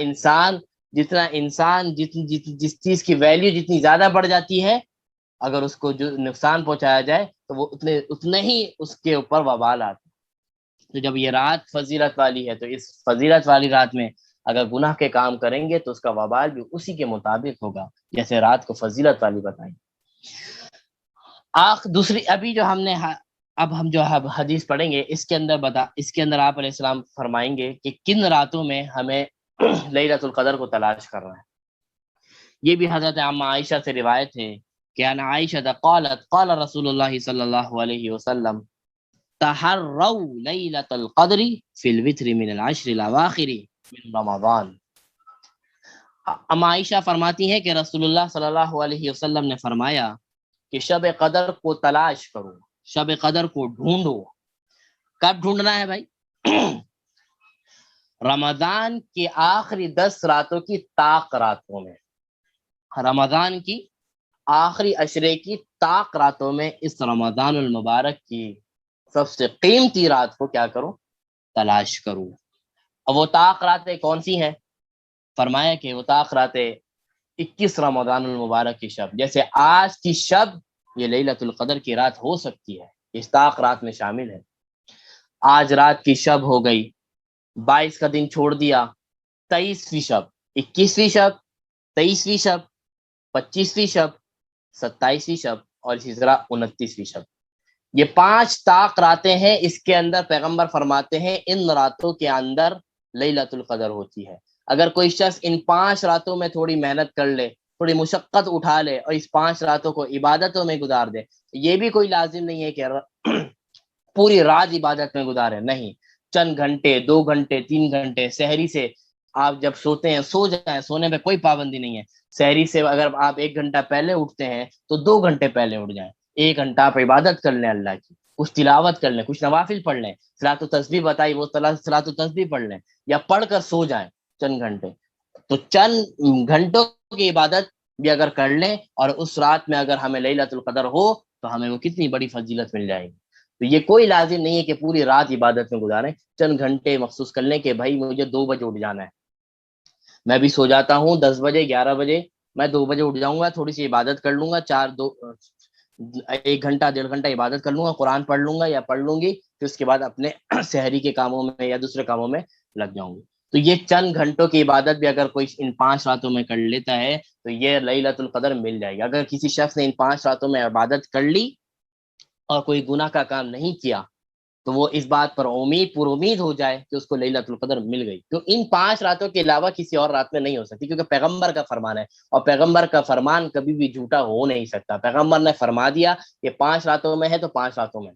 انسان جس چیز کی ویلیو جتنی زیادہ بڑھ جاتی ہے، اگر اس کو جو نقصان پہنچایا جائے تو وہ اتنے ہی اس کے اوپر وبال آتا ہے. تو جب یہ رات فضیلت والی ہے تو اس فضیلت والی رات میں اگر گناہ کے کام کریں گے تو اس کا وبال بھی اسی کے مطابق ہوگا جیسے رات کو فضیلت والی بتائیں. دوسری ابھی جو ہم جو حدیث پڑھیں گے اس کے اندر آپ علیہ السلام فرمائیں گے کہ کن راتوں میں ہمیں لیلۃ القدر کو تلاش کرنا ہے. یہ بھی حضرت عامہ عائشہ سے روایت ہے کہ ان عائشہ قالت قال رسول اللہ صلی اللہ علیہ وسلم تحروا لیلۃ القدر فی الوتر من العشر الاواخر من رمضان. عائشہ فرماتی ہیں کہ رسول اللہ صلی اللہ علیہ وسلم نے فرمایا کہ شب قدر کو تلاش کرو، شب قدر کو ڈھونڈو. کب ڈھونڈنا ہے بھائی؟ رمضان کی آخری 10 راتوں کی طاق راتوں میں، رمضان کی آخری عشرے کی طاق راتوں میں اس رمضان المبارک کی سب سے قیمتی رات کو کیا کرو؟ تلاش کرو. اور وہ طاق راتیں کون سی ہیں؟ فرمایا کہ وہ طاق راتیں 21 رمضان المبارک کی شب، جیسے آج کی شب یہ لیلۃ القدر کی رات ہو سکتی ہے، اس طاق رات میں شامل ہے. آج رات کی شب ہو گئی، 22 کا دن چھوڑ دیا، 23ویں شب، 21ویں شب، 23ویں شب، 25ویں شب، 27ویں شب اور اسی طرح 29ویں شب. یہ 5 طاق راتیں ہیں. اس کے اندر پیغمبر فرماتے ہیں ان راتوں کے اندر لیلۃ القدر ہوتی ہے. اگر کوئی شخص ان 5 راتوں میں تھوڑی محنت کر لے، تھوڑی مشقت اٹھا لے اور اس 5 راتوں کو عبادتوں میں گزار دے، یہ بھی کوئی لازم نہیں ہے کہ پوری رات عبادت میں گزارے، نہیں، چند گھنٹے، 2 گھنٹے، 3 گھنٹے سحری سے آپ جب سوتے ہیں سو جائیں، سونے میں کوئی پابندی نہیں ہے. سحری سے اگر آپ 1 گھنٹہ پہلے اٹھتے ہیں تو 2 گھنٹے پہلے اٹھ جائیں، 1 گھنٹہ آپ عبادت کر لیں اللہ کی، کچھ تلاوت کر لیں، کچھ نوافل پڑھ لیں، صلاۃ و تسبیح بتائی وہ صلاۃ و تسبیح پڑھ لیں یا پڑھ کر سو جائیں چند گھنٹے. تو چند گھنٹوں کی عبادت بھی اگر کر لیں اور اس رات میں اگر ہمیں لیلۃ القدر ہو تو ہمیں وہ کتنی بڑی فضیلت مل جائے گی. تو یہ کوئی لازم نہیں ہے کہ پوری رات عبادت میں گزاریں، چند گھنٹے مخصوص کر لیں کہ بھائی مجھے 2 بجے اٹھ جانا ہے، میں بھی سو جاتا ہوں 10 بجے 11 بجے، میں 2 بجے اٹھ جاؤں گا، تھوڑی سی عبادت کر لوں گا، 1 گھنٹہ 1.5 گھنٹہ عبادت کر لوں گا، قرآن پڑھ لوں گا یا پڑھ لوں گی، پھر اس کے بعد اپنے سحری کے کاموں میں یا دوسرے کاموں میں لگ جاؤں گی. تو یہ چند گھنٹوں کی عبادت بھی اگر کوئی ان 5 راتوں میں کر لیتا ہے تو یہ لیلۃ القدر مل جائے گی. اگر کسی شخص نے ان 5 راتوں میں عبادت کر لی اور کوئی گناہ کا کام نہیں کیا تو وہ اس بات پر پر امید ہو جائے کہ اس کو لیلۃ القدر مل گئی. تو ان 5 راتوں کے علاوہ کسی اور رات میں نہیں ہو سکتی، کیونکہ پیغمبر کا فرمان ہے اور پیغمبر کا فرمان کبھی بھی جھوٹا ہو نہیں سکتا. پیغمبر نے فرما دیا کہ 5 راتوں میں ہے تو 5 راتوں میں،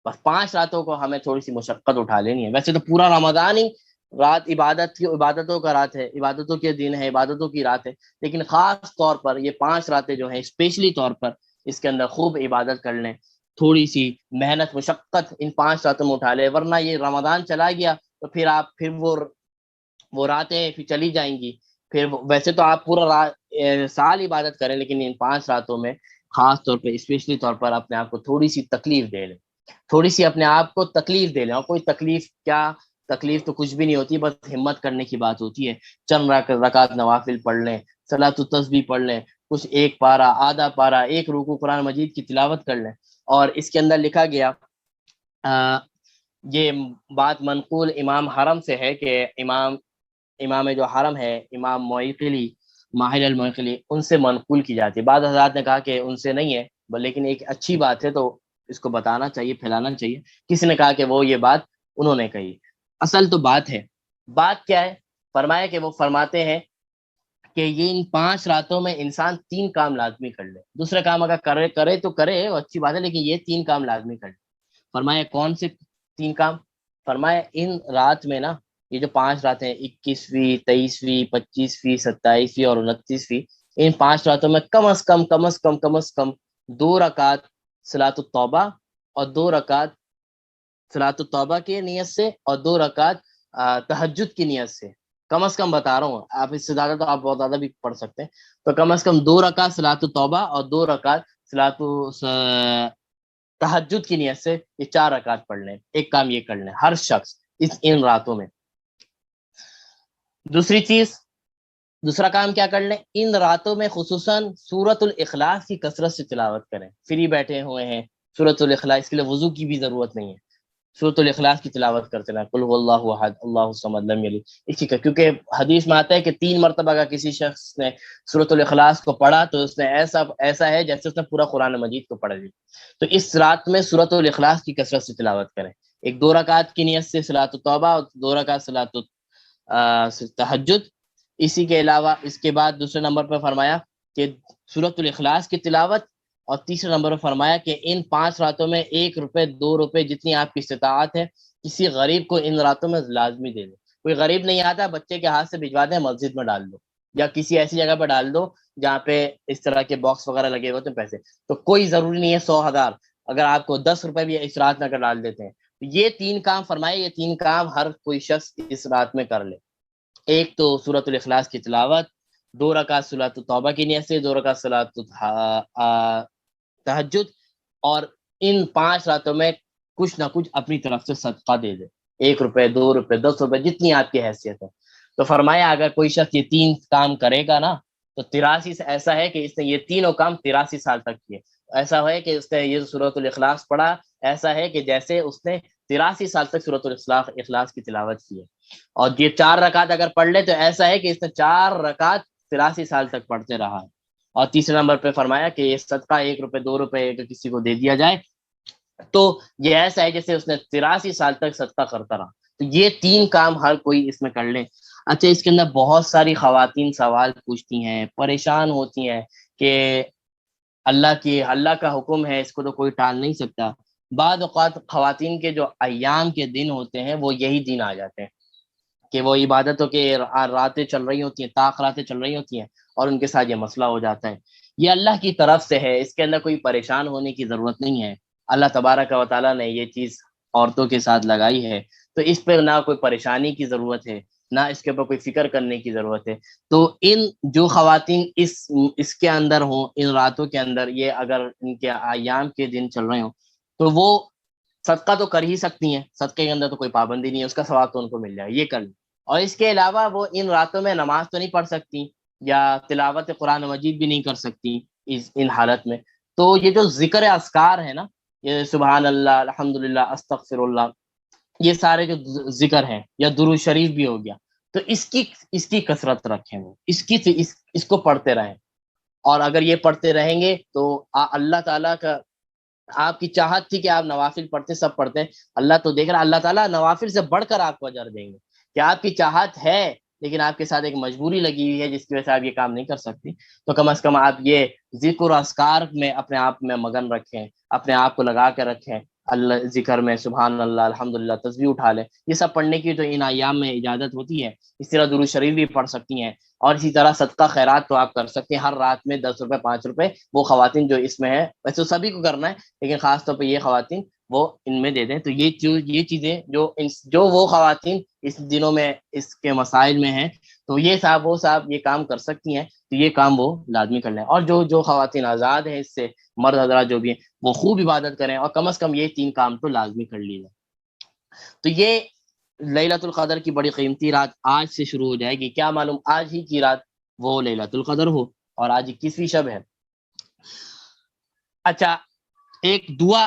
بس 5 راتوں کو ہمیں تھوڑی سی مشقت اٹھا لینی ہے. ویسے تو پورا رمضان ہی رات عبادتوں کا رات ہے، عبادتوں کے دن ہے، عبادتوں کی رات ہے، لیکن خاص طور پر یہ 5 راتیں جو ہیں اسپیشلی طور پر اس کے اندر خوب عبادت کر لیں، تھوڑی سی محنت مشقت ان 5 راتوں میں اٹھا لے، ورنہ یہ رمضان چلا گیا تو پھر وہ راتیں پھر چلی جائیں گی. پھر ویسے تو آپ پورا سال عبادت کریں لیکن ان 5 راتوں میں خاص طور پہ اسپیشلی طور پر اپنے آپ کو تھوڑی سی تکلیف دے لیں، تھوڑی سی اپنے آپ کو تکلیف دے لیں. اور کوئی تکلیف تو کچھ بھی نہیں ہوتی، بس ہمت کرنے کی بات ہوتی ہے. چند رکعت نوافل پڑھ لیں، صلاۃ التسبیح پڑھ لیں، کچھ 1 پارہ، آدھا پارہ، 1 رکوع قرآن مجید کی تلاوت کر لیں. اور اس کے اندر لکھا گیا یہ بات منقول امام حرم سے ہے کہ امام جو حرم ہے امام موئقلی، ماہر الموئقلی، ان سے منقول کی جاتی ہے. بعض حضرات نے کہا کہ ان سے نہیں ہے، لیکن ایک اچھی بات ہے تو اس کو بتانا چاہیے، پھیلانا چاہیے. کسی نے کہا کہ وہ یہ بات انہوں نے کہی. اصل تو بات کیا ہے؟ فرمایا کہ وہ فرماتے ہیں کہ یہ ان 5 راتوں میں انسان 3 کام لازمی کر لے. دوسرے کام اگر کرے تو کرے وہ اچھی بات ہے، لیکن یہ 3 کام لازمی کر لے. فرمایا کون سے 3 کام؟ فرمایا ان رات میں نا، یہ جو 5 راتیں 21ویں، 23ویں، 25ویں، 27ویں اور 29ویں، ان 5 راتوں میں کم از کم 2 رکعت صلاۃ التوبہ اور 2 رکعت صلاۃ التوبہ کی نیت سے اور 2 رکعت تہجد کی نیت سے، کم از کم بتا رہا ہوں، آپ اس سے زیادہ تو آپ بہت زیادہ بھی پڑھ سکتے ہیں، تو کم از کم 2 رکعت صلاۃ التوبہ اور 2 رکعت صلاۃ تہجد کی نیت سے یہ 4 رکعت پڑھ لیں، ایک کام یہ کر لیں ہر شخص ان راتوں میں۔ دوسرا کام کیا کر لیں، ان راتوں میں خصوصاً سورۃ الاخلاص کی کثرت سے تلاوت کریں۔ فری بیٹھے ہوئے ہیں، سورۃ الاخلاص، اس کے لیے وضو کی بھی ضرورت نہیں ہے، سورۃ الاخلاص کی تلاوت کرتے رہیں، قل هو اللہ احد اللہ الصمد لم یلد، اسی کا، کیونکہ حدیث میں آتا ہے کہ 3 مرتبہ اگر کسی شخص نے سورۃ الاخلاص کو پڑھا تو اس نے ایسا ہے جیسے اس نے پورا قرآن مجید کو پڑھ لیا۔ تو اس رات میں سورۃ الاخلاص کی کثرت سے تلاوت کریں، ایک 2 رکعت کی نیت سے صلاۃ التوبہ اور 2 رکعت صلاۃ تہجد۔ اسی کے علاوہ اس کے بعد دوسرے نمبر پر فرمایا کہ سورۃ الاخلاص کی تلاوت، اور تیسرے نمبر پر فرمایا کہ ان 5 راتوں میں 1 روپے 2 روپے جتنی آپ کی استطاعت ہے کسی غریب کو ان راتوں میں لازمی دے دیں۔ کوئی غریب نہیں آتا، بچے کے ہاتھ سے بھجوا دیں، مسجد میں ڈال دو یا کسی ایسی جگہ پہ ڈال دو جہاں پہ اس طرح کے باکس وغیرہ لگے ہوتے ہیں پیسے، تو کوئی ضروری نہیں ہے 100,000، اگر آپ کو 10 روپے بھی اس رات میں اگر ڈال دیتے ہیں، یہ 3 کام فرمائے، یہ 3 کام ہر کوئی شخص اس رات میں کر لے۔ ایک تو سورۃ الاخلاص کی تلاوت، 2 رکعت صلاۃ التوبہ کی نیت سے، 2 رکعت صلاۃ تہجد، اور ان 5 راتوں میں کچھ نہ کچھ اپنی طرف سے صدقہ دے دے، 1 روپے 2 روپے 10 روپے جتنی آپ کی حیثیت ہے۔ تو فرمایا اگر کوئی شخص یہ 3 کام کرے گا نا تو 83 سے ایسا ہے کہ اس نے یہ تینوں کام 83 سال تک کیے، ایسا ہے کہ اس نے یہ سورۃ الاخلاص پڑھا، ایسا ہے کہ جیسے اس نے 83 سال تک سورۃ الاخلاص کی تلاوت کی ہے، اور یہ 4 رکعت اگر پڑھ لے تو ایسا ہے کہ اس نے 4 رکعت 83 سال تک پڑھتے رہا ہے۔ اور تیسرے نمبر پہ فرمایا کہ یہ صدقہ 1 روپے 2 روپے اگر کسی کو دے دیا جائے تو یہ ایسا ہے جیسے اس نے 83 سال تک صدقہ کرتا رہا۔ تو یہ 3 کام ہر کوئی اس میں کر لے۔ اچھا، اس کے اندر بہت ساری خواتین سوال پوچھتی ہیں، پریشان ہوتی ہیں کہ اللہ کا حکم ہے، اس کو تو کوئی ٹال نہیں سکتا۔ بعض اوقات خواتین کے جو ایام کے دن ہوتے ہیں وہ یہی دن آ جاتے ہیں کہ وہ عبادتوں کے راتیں چل رہی ہوتی ہیں، طاق راتیں چل رہی ہوتی ہیں، اور ان کے ساتھ یہ مسئلہ ہو جاتا ہے۔ یہ اللہ کی طرف سے ہے، اس کے اندر کوئی پریشان ہونے کی ضرورت نہیں ہے۔ اللہ تبارک و تعالیٰ نے یہ چیز عورتوں کے ساتھ لگائی ہے، تو اس پہ نہ کوئی پریشانی کی ضرورت ہے، نہ اس کے اوپر کوئی فکر کرنے کی ضرورت ہے۔ تو ان جو خواتین اس کے اندر ہوں، ان راتوں کے اندر، یہ اگر ان کے ایام کے دن چل رہے ہوں تو وہ صدقہ تو کر ہی سکتی ہیں، صدقے کے اندر تو کوئی پابندی نہیں ہے، اس کا ثواب تو ان کو مل جائے، یہ کر لیں۔ اور اس کے علاوہ وہ ان راتوں میں نماز تو نہیں پڑھ سکتی یا تلاوت قرآن مجید بھی نہیں کر سکتی ان حالت میں، تو یہ جو ذکر اذکار ہے نا، یہ سبحان اللہ، الحمدللہ، استغفر اللہ، یہ سارے جو ذکر ہیں، یا درود شریف بھی ہو گیا، تو اس کی کثرت رکھیں، وہ اس کو پڑھتے رہیں، اور اگر یہ پڑھتے رہیں گے تو اللہ تعالیٰ کا، آپ کی چاہت تھی کہ آپ نوافل پڑھتے، سب پڑھتے ہیں، اللہ تو دیکھ رہا، اللہ تعالیٰ نوافل سے بڑھ کر آپ کو اجر دیں گے، کہ آپ کی چاہت ہے لیکن آپ کے ساتھ ایک مجبوری لگی ہوئی ہے جس کی وجہ سے آپ یہ کام نہیں کر سکتی، تو کم از کم آپ یہ ذکر و اذکار میں اپنے آپ میں مگن رکھیں، اپنے آپ کو لگا کے رکھیں، اللہ ذکر میں، سبحان اللہ، الحمدللہ، تسبیح اٹھا لیں، یہ سب پڑھنے کی تو ان ایام میں اجازت ہوتی ہے۔ اس طرح درود شریف بھی پڑھ سکتی ہیں، اور اسی طرح صدقہ خیرات تو آپ کر سکتے ہیں، ہر رات میں 10 روپے 5 روپے، وہ خواتین جو اس میں ہیں، ویسے سبھی کو کرنا ہے لیکن خاص طور پہ یہ خواتین وہ ان میں دے دیں، تو یہ چیزیں جو وہ خواتین اس دنوں میں اس کے مسائل میں ہیں، تو یہ صاحب یہ کام کر سکتی ہیں، تو یہ کام وہ لازمی کر لیں۔ اور جو خواتین آزاد ہیں اس سے، مرد حضرات جو بھی ہیں، وہ خوب عبادت کریں، اور کم از کم یہ 3 کام تو لازمی کر لیجیے۔ تو یہ لیلۃ القدر کی بڑی قیمتی رات آج سے شروع ہو جائے گی، کیا معلوم آج ہی کی رات وہ لیلۃ القدر ہو، اور آج 21ویں شب ہے۔ اچھا، ایک دعا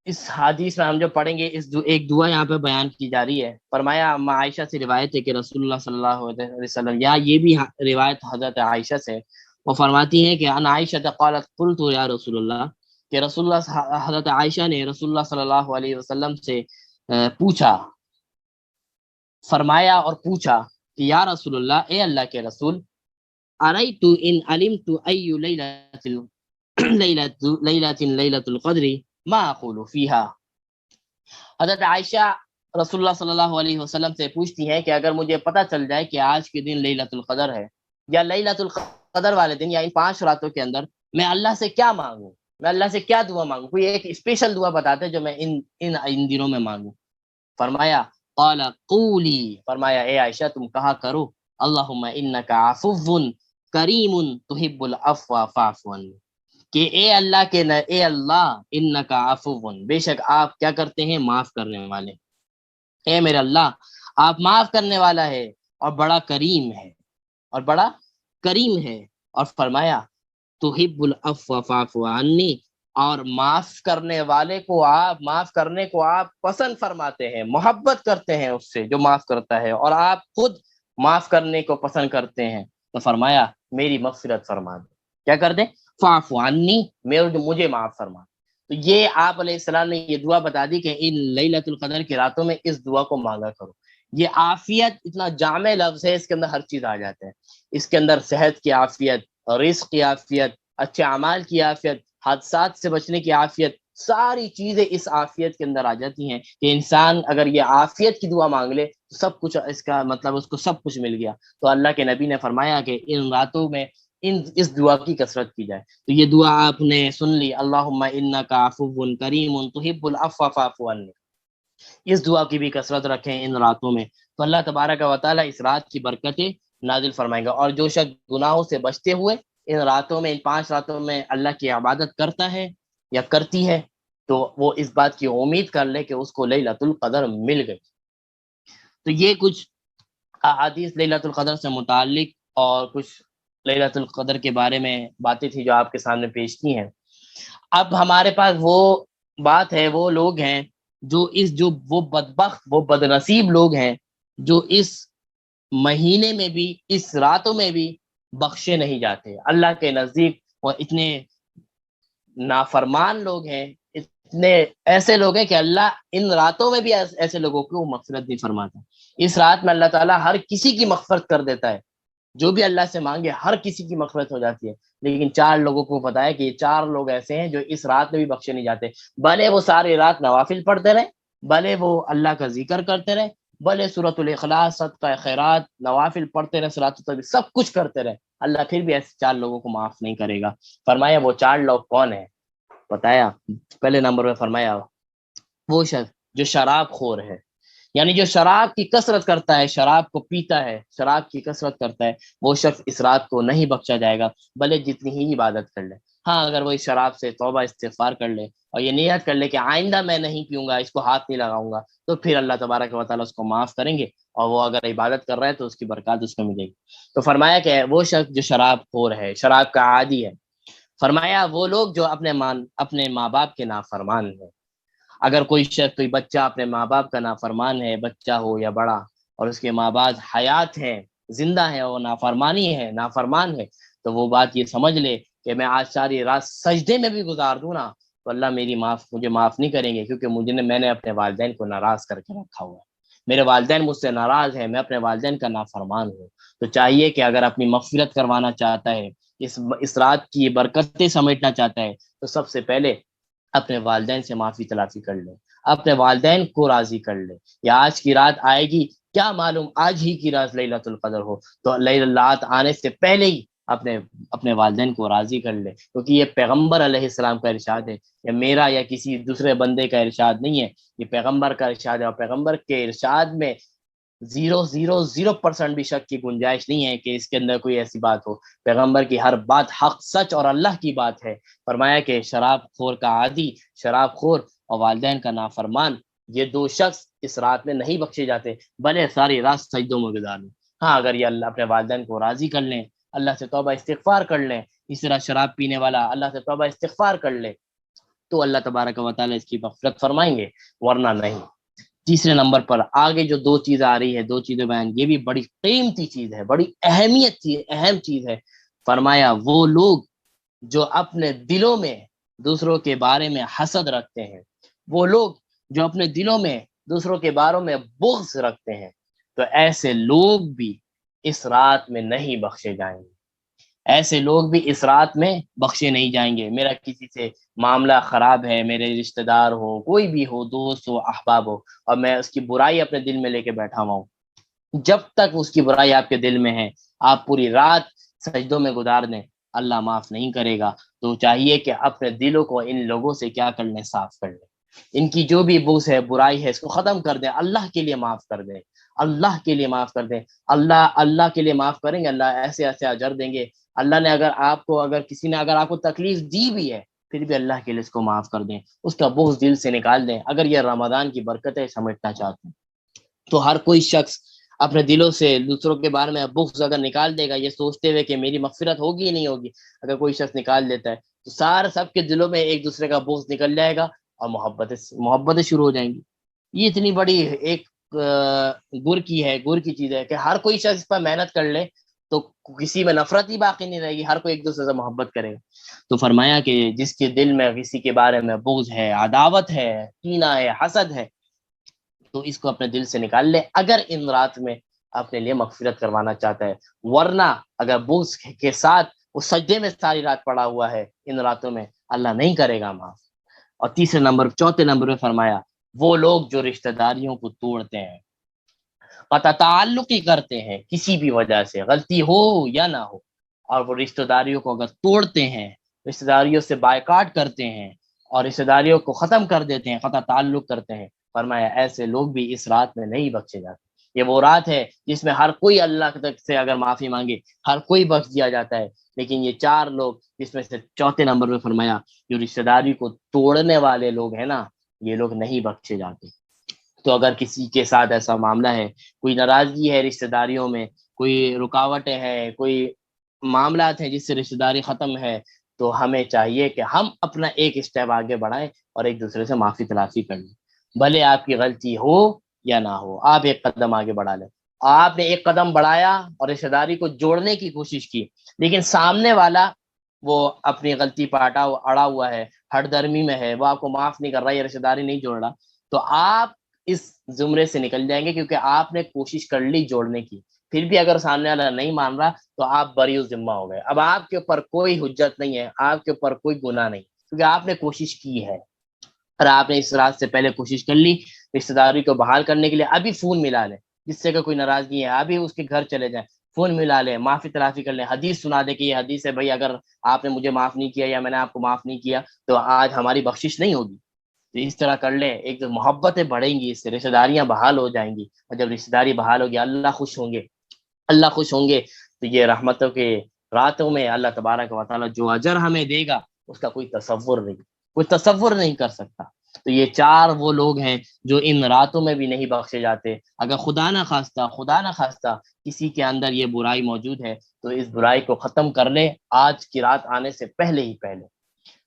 اس حدیث میں ہم جو پڑھیں گے، ایک دعا یہاں پہ بیان کی جا رہی ہے۔ فرمایا، عائشہ سے روایت ہے کہ رسول اللہ صلی اللہ علیہ وسلم، یا یہ بھی روایت حضرت عائشہ سے، وہ فرماتی ہیں کہ ان عائشہ قالت قلت یا رسول اللہ، کہ رسول اللہ، حضرت عائشہ نے رسول اللہ صلی اللہ علیہ وسلم سے پوچھا، فرمایا اور پوچھا کہ یا رسول اللہ، اے اللہ کے رسول، ارایت ان علمت ای لیلۃ القدر ما اقول فیہا۔ حضرت عائشہ رسول اللہ صلی اللہ علیہ وسلم سے پوچھتی ہیں کہ اگر مجھے پتہ چل جائے کہ آج کے دن لیلۃ القدر ہے، یا لیلۃ القدر والے دن، یا ان 5 راتوں کے اندر میں اللہ سے کیا مانگوں، میں اللہ سے کیا دعا مانگوں، کوئی ایک اسپیشل دعا بتاتے جو میں ان دنوں میں مانگوں۔ فرمایا قال قولی، فرمایا اے عائشہ تم کہا کرو اللہم انک عفو کریم تحب العفو فاعف عنی، کہ اے اللہ انک عفو، بے شک آپ کیا کرتے ہیں، معاف کرنے والے، اے میرے اللہ آپ معاف کرنے والا ہے اور بڑا کریم ہے، اور بڑا کریم ہے، اور فرمایا تحب العفو فاعف عنی، اور معاف کرنے والے کو آپ، معاف کرنے کو آپ پسند فرماتے ہیں، محبت کرتے ہیں اس سے جو معاف کرتا ہے، اور آپ خود معاف کرنے کو پسند کرتے ہیں، تو فرمایا میری مغفرت فرما دے، کیا کر دیں، فاعف عنی، مجھے معاف فرما۔ تو یہ آپ علیہ السلام نے یہ دعا بتا دی کہ ان لیلۃ القدر کی راتوں میں اس دعا کو مانگا کرو۔ یہ عافیت اتنا جامع لفظ ہے، اس کے اندر ہر چیز آ جاتا ہے، اس کے اندر صحت کی عافیت، رزق کی عافیت، اچھے اعمال کی عافیت، حادثات سے بچنے کی عافیت، ساری چیزیں اس عافیت کے اندر آ جاتی ہیں کہ انسان اگر یہ عافیت کی دعا مانگ لے تو سب کچھ، اس کا مطلب اس کو سب کچھ مل گیا۔ تو اللہ کے نبی نے فرمایا کہ ان راتوں میں اس دعا کی کثرت کی جائے۔ تو یہ دعا آپ نے سن لی، اللہم انک عفو کریم تحب العفو فاعف عنی، اس دعا کی بھی کثرت رکھیں ان راتوں میں، تو اللہ تبارک و تعالیٰ اس رات کی برکتیں نازل فرمائے گا۔ اور جو شخص گناہوں سے بچتے ہوئے ان راتوں میں، ان 5 راتوں میں اللہ کی عبادت کرتا ہے یا کرتی ہے، تو وہ اس بات کی امید کر لے کہ اس کو لیلۃ القدر مل گئی۔ تو یہ کچھ احادیث لیلۃ القدر سے متعلق اور کچھ لیلۃ القدر کے بارے میں باتیں تھی جو آپ کے سامنے پیش کی ہیں۔ اب ہمارے پاس وہ بات ہے، وہ لوگ ہیں جو وہ بدبخت، وہ بدنصیب لوگ ہیں جو اس مہینے میں بھی، اس راتوں میں بھی بخشے نہیں جاتے اللہ کے نزدیک، اور اتنے نافرمان لوگ ہیں، اتنے ایسے لوگ ہیں کہ اللہ ان راتوں میں بھی ایسے لوگوں کو مغفرت نہیں فرماتا۔ اس رات میں اللہ تعالیٰ ہر کسی کی مغفرت کر دیتا ہے، جو بھی اللہ سے مانگے ہر کسی کی مغفرت ہو جاتی ہے، لیکن 4 لوگوں کو پتا ہے کہ یہ 4 لوگ ایسے ہیں جو اس رات میں بھی بخشے نہیں جاتے، بھلے وہ ساری رات نوافل پڑھتے رہے، بھلے وہ اللہ کا ذکر کرتے رہے، بھلے سورۃ الاخلاص، صدقہ خیرات، نوافل پڑھتے رہے، صلاۃ التسبیح، سب کچھ کرتے رہے، اللہ پھر بھی ایسے 4 لوگوں کو معاف نہیں کرے گا۔ فرمایا وہ 4 لوگ کون ہیں، بتایا پہلے نمبر میں، فرمایا وہ شخص جو شراب خور ہے، یعنی جو شراب کی کثرت کرتا ہے، شراب کو پیتا ہے، شراب کی کثرت کرتا ہے، وہ شخص اس رات کو نہیں بخشا جائے گا، بھلے جتنی ہی عبادت کر لے۔ ہاں اگر وہ اس شراب سے توبہ استغفار کر لے اور یہ نیت کر لے کہ آئندہ میں نہیں پیوں گا، اس کو ہاتھ نہیں لگاؤں گا، تو پھر اللہ تبارک و تعالیٰ اس کو معاف کریں گے، اور وہ اگر عبادت کر رہا ہے تو اس کی برکات اس کو ملے گی۔ تو فرمایا کہ وہ شخص جو شراب خور ہے، شراب کا عادی ہے، فرمایا وہ لوگ جو اپنے ماں باپ کے نافرمان ہیں۔ اگر کوئی بچہ اپنے ماں باپ کا نافرمان ہے، بچہ ہو یا بڑا، اور اس کے ماں باپ حیات ہیں، زندہ ہیں، اور نافرمان ہے، تو وہ بات یہ سمجھ لے کہ میں آج ساری رات سجدے میں بھی گزار دوں نا تو اللہ مجھے معاف نہیں کریں گے، کیونکہ میں نے اپنے والدین کو ناراض کر کے رکھا ہوا ہے، میرے والدین مجھ سے ناراض ہیں، میں اپنے والدین کا نافرمان ہوں۔ تو چاہیے کہ اگر اپنی مغفرت کروانا چاہتا ہے، اس رات کی برکتیں سمیٹنا چاہتا ہے، تو سب سے پہلے اپنے والدین سے معافی تلافی کر لے، اپنے والدین کو راضی کر لے، یا آج کی رات آئے گی، کیا معلوم آج ہی کی رات لیلۃ القدر ہو، تو رات آنے سے پہلے ہی اپنے والدین کو راضی کر لے، کیونکہ یہ پیغمبر علیہ السلام کا ارشاد ہے، یا میرا یا کسی دوسرے بندے کا ارشاد نہیں ہے، یہ پیغمبر کا ارشاد ہے، اور پیغمبر کے ارشاد میں 0.00% بھی شک کی گنجائش نہیں ہے کہ اس کے اندر کوئی ایسی بات ہو۔ پیغمبر کی ہر بات حق، سچ اور اللہ کی بات ہے۔ فرمایا کہ شراب خور کا عادی، شراب خور اور والدین کا نافرمان، یہ 2 شخص اس رات میں نہیں بخشے جاتے، بھلے ساری رات سجدوں میں گزار لیں۔ ہاں اگر یہ اللہ اپنے والدین کو راضی کر لیں، اللہ سے توبہ استغفار کر لیں، اس طرح شراب پینے والا اللہ سے توبہ استغفار کر لے، تو اللہ تبارک و تعالیٰ اس کی مغفرت فرمائیں گے، ورنہ نہیں۔ تیسرے نمبر پر آگے جو 2 چیزیں آ رہی ہے، 2 چیزیں بیان، یہ بھی بڑی قیمتی چیز ہے، بڑی اہم چیز ہے۔ فرمایا وہ لوگ جو اپنے دلوں میں دوسروں کے بارے میں حسد رکھتے ہیں، وہ لوگ جو اپنے دلوں میں دوسروں کے بارے میں بغض رکھتے ہیں، تو ایسے لوگ بھی اس رات میں نہیں بخشے جائیں گے، ایسے لوگ بھی اس رات میں بخشے نہیں جائیں گے۔ میرا کسی سے معاملہ خراب ہے، میرے رشتہ دار ہو، کوئی بھی ہو، دوست ہو، احباب ہو، اور میں اس کی برائی اپنے دل میں لے کے بیٹھا ہوا ہوں، جب تک اس کی برائی آپ کے دل میں ہے، آپ پوری رات سجدوں میں گزار دیں، اللہ معاف نہیں کرے گا۔ تو چاہیے کہ اپنے دلوں کو ان لوگوں سے کیا کر لیں، صاف کر لیں۔ ان کی جو بھی بغض ہے، برائی ہے، اس کو ختم کر دیں، اللہ کے لیے معاف کر دیں، اللہ کے لیے معاف کر دیں۔ اللہ کے لیے معاف کریں گے، اللہ ایسے ایسے اجر دیں گے۔ اللہ نے اگر کسی نے اگر آپ کو تکلیف دی بھی ہے، پھر بھی اللہ کے لیے اس کو معاف کر دیں، اس کا بغض دل سے نکال دیں، اگر یہ رمضان کی برکتیں سمیٹنا چاہتے ہیں۔ تو ہر کوئی شخص اپنے دلوں سے دوسروں کے بارے میں بغض اگر نکال دے گا، یہ سوچتے ہوئے کہ میری مغفرت ہوگی ہی نہیں ہوگی، اگر کوئی شخص نکال دیتا ہے تو سب کے دلوں میں ایک دوسرے کا بغض نکل جائے گا، اور محبتیں شروع ہو جائیں گی۔ یہ اتنی بڑی ایک گر کی چیز ہے کہ ہر کوئی شخص اس پر محنت کر لے تو کسی میں نفرت ہی باقی نہیں رہے گی، ہر کوئی ایک دوسرے سے محبت کرے گا۔ تو فرمایا کہ جس کے دل میں کسی کے بارے میں بغض ہے، عداوت ہے، کینہ ہے، حسد ہے، تو اس کو اپنے دل سے نکال لے، اگر ان رات میں اپنے لیے مغفرت کروانا چاہتا ہے۔ ورنہ اگر بغض کے ساتھ وہ سجدے میں ساری رات پڑا ہوا ہے ان راتوں میں، اللہ نہیں کرے گا معاف۔ اور چوتھے نمبر میں فرمایا وہ لوگ جو رشتہ داریوں کو توڑتے ہیں، قطع تعلق ہی کرتے ہیں، کسی بھی وجہ سے غلطی ہو یا نہ ہو، اور وہ رشتہ داریوں کو اگر توڑتے ہیں، رشتہ داریوں سے بائیکاٹ کرتے ہیں اور رشتہ داریوں کو ختم کر دیتے ہیں، قطع تعلق کرتے ہیں، فرمایا ایسے لوگ بھی اس رات میں نہیں بخشے جاتے۔ یہ وہ رات ہے جس میں ہر کوئی اللہ تک سے اگر معافی مانگے ہر کوئی بخش دیا جاتا ہے، لیکن یہ چار لوگ جس میں سے چوتھے نمبر میں فرمایا جو رشتہ داری کو توڑنے والے لوگ ہیں نا، یہ لوگ نہیں بخشے جاتے۔ تو اگر کسی کے ساتھ ایسا معاملہ ہے، کوئی ناراضگی ہے رشتہ داریوں میں، کوئی رکاوٹیں ہیں، کوئی معاملات ہیں جس سے رشتہ داری ختم ہے، تو ہمیں چاہیے کہ ہم اپنا ایک اسٹیپ آگے بڑھائیں اور ایک دوسرے سے معافی تلافی کر لیں، بھلے آپ کی غلطی ہو یا نہ ہو، آپ ایک قدم آگے بڑھا لیں۔ آپ نے ایک قدم بڑھایا اور رشتہ داری کو جوڑنے کی کوشش کی، لیکن سامنے والا وہ اپنی غلطی پر اڑا ہوا ہے، ہٹ درمی میں ہے، وہ آپ کو معاف نہیں کر رہا، یہ رشتہ داری نہیں جوڑ رہا، تو آپ اس زمرے سے نکل جائیں گے، کیونکہ آپ نے کوشش کر لی جوڑنے کی، پھر بھی اگر سامنے والا نہیں مان رہا تو آپ بری ذمہ ہو گئے، اب آپ کے اوپر کوئی حجت نہیں ہے، آپ کے اوپر کوئی گناہ نہیں، کیونکہ آپ نے کوشش کی ہے، اور آپ نے اس رات سے پہلے کوشش کر لی رشتہ داری کو بحال کرنے کے لیے۔ ابھی فون ملا لیں، جس سے کہ کوئی ناراضگی ہے ابھی اس کے گھر چلے جائیں، فون ملا لیں، معافی تلافی کر لیں، حدیث سنا دے کہ یہ حدیث ہے بھائی، اگر آپ نے مجھے معاف نہیں کیا یا میں نے آپ کو معاف نہیں کیا تو آج ہماری بخشش نہیں ہوگی۔ تو اس طرح کر لیں، ایک تو محبتیں بڑھیں گی، اس سے رشتہ داریاں بحال ہو جائیں گی، اور جب رشتہ داری بحال ہوگی اللہ خوش ہوں گے، اللہ خوش ہوں گے، تو یہ رحمتوں کے راتوں میں اللہ تبارک و تعالیٰ جو اجر ہمیں دے گا اس کا کوئی تصور نہیں کر سکتا۔ تو یہ چار وہ لوگ ہیں جو ان راتوں میں بھی نہیں بخشے جاتے۔ اگر خدا نہ خواستہ کسی کے اندر یہ برائی موجود ہے تو اس برائی کو ختم کر لے آج کی رات آنے سے پہلے ہی پہلے،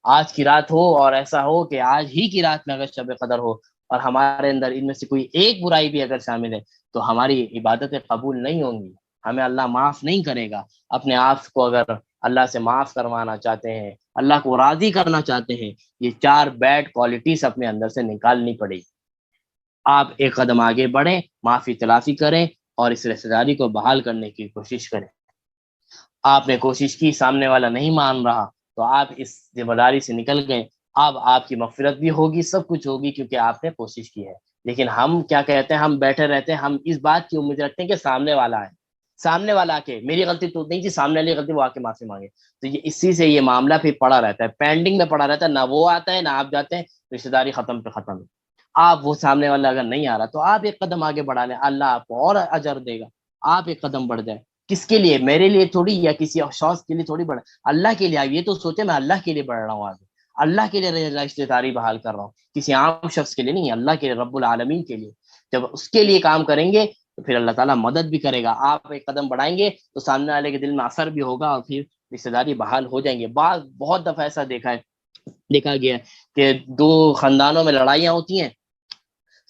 آج کی رات ہو اور ایسا ہو کہ آج ہی کی رات میں اگر شب قدر ہو اور ہمارے اندر ان میں سے کوئی ایک برائی بھی اگر شامل ہے تو ہماری عبادتیں قبول نہیں ہوں گی، ہمیں اللہ معاف نہیں کرے گا۔ اپنے آپ کو اگر اللہ سے معاف کروانا چاہتے ہیں، اللہ کو راضی کرنا چاہتے ہیں، یہ چار بیڈ کوالٹیز اپنے اندر سے نکالنی پڑے گی۔ آپ ایک قدم آگے بڑھیں، معافی تلافی کریں اور اس رشتہ داری کو بحال کرنے کی کوشش کریں۔ آپ نے کوشش کی، سامنے والا نہیں مان رہا تو آپ اس ذمہ داری سے نکل گئے، اب آپ کی مغفرت بھی ہوگی، سب کچھ ہوگی، کیونکہ آپ نے کوشش کی ہے۔ لیکن ہم کیا کہتے ہیں، ہم بیٹھے رہتے ہیں، ہم اس بات کی امید رکھتے ہیں کہ سامنے والا ہے، سامنے والا آ کے میری غلطی تو نہیں تھی، سامنے والی غلطی وہ آ کے معافی مانگے، تو یہ اسی سے یہ معاملہ پھر پڑا رہتا ہے، پینڈنگ میں پڑا رہتا ہے، نہ وہ آتا ہے نہ آپ جاتے ہیں، رشتہ داری ختم پہ ختم ہے۔ آپ وہ سامنے والا اگر نہیں آ رہا تو آپ ایک قدم آگے بڑھا لیں، اللہ آپ کو اور اجر دے گا، آپ ایک قدم بڑھ جائیں۔ کس کے لیے؟ میرے لیے تھوڑی، یا کسی اور شخص کے لیے تھوڑی بڑھ، اللہ کے لیے۔ آپ یہ تو سوچے میں اللہ کے لیے بڑھ رہا ہوں، آگے اللہ کے لیے رشتہ داری بحال کر رہا ہوں، کسی عام شخص کے لیے نہیں، اللہ کے لیے، رب العالمین کے لیے۔ جب اس کے لیے کام کریں گے تو پھر اللہ تعالیٰ مدد بھی کرے گا، آپ ایک قدم بڑھائیں گے تو سامنے والے کے دل میں اثر بھی ہوگا اور پھر رشتہ داری بحال ہو جائیں گے۔ بہت دفعہ ایسا دیکھا گیا ہے کہ دو خاندانوں میں لڑائیاں ہوتی ہیں،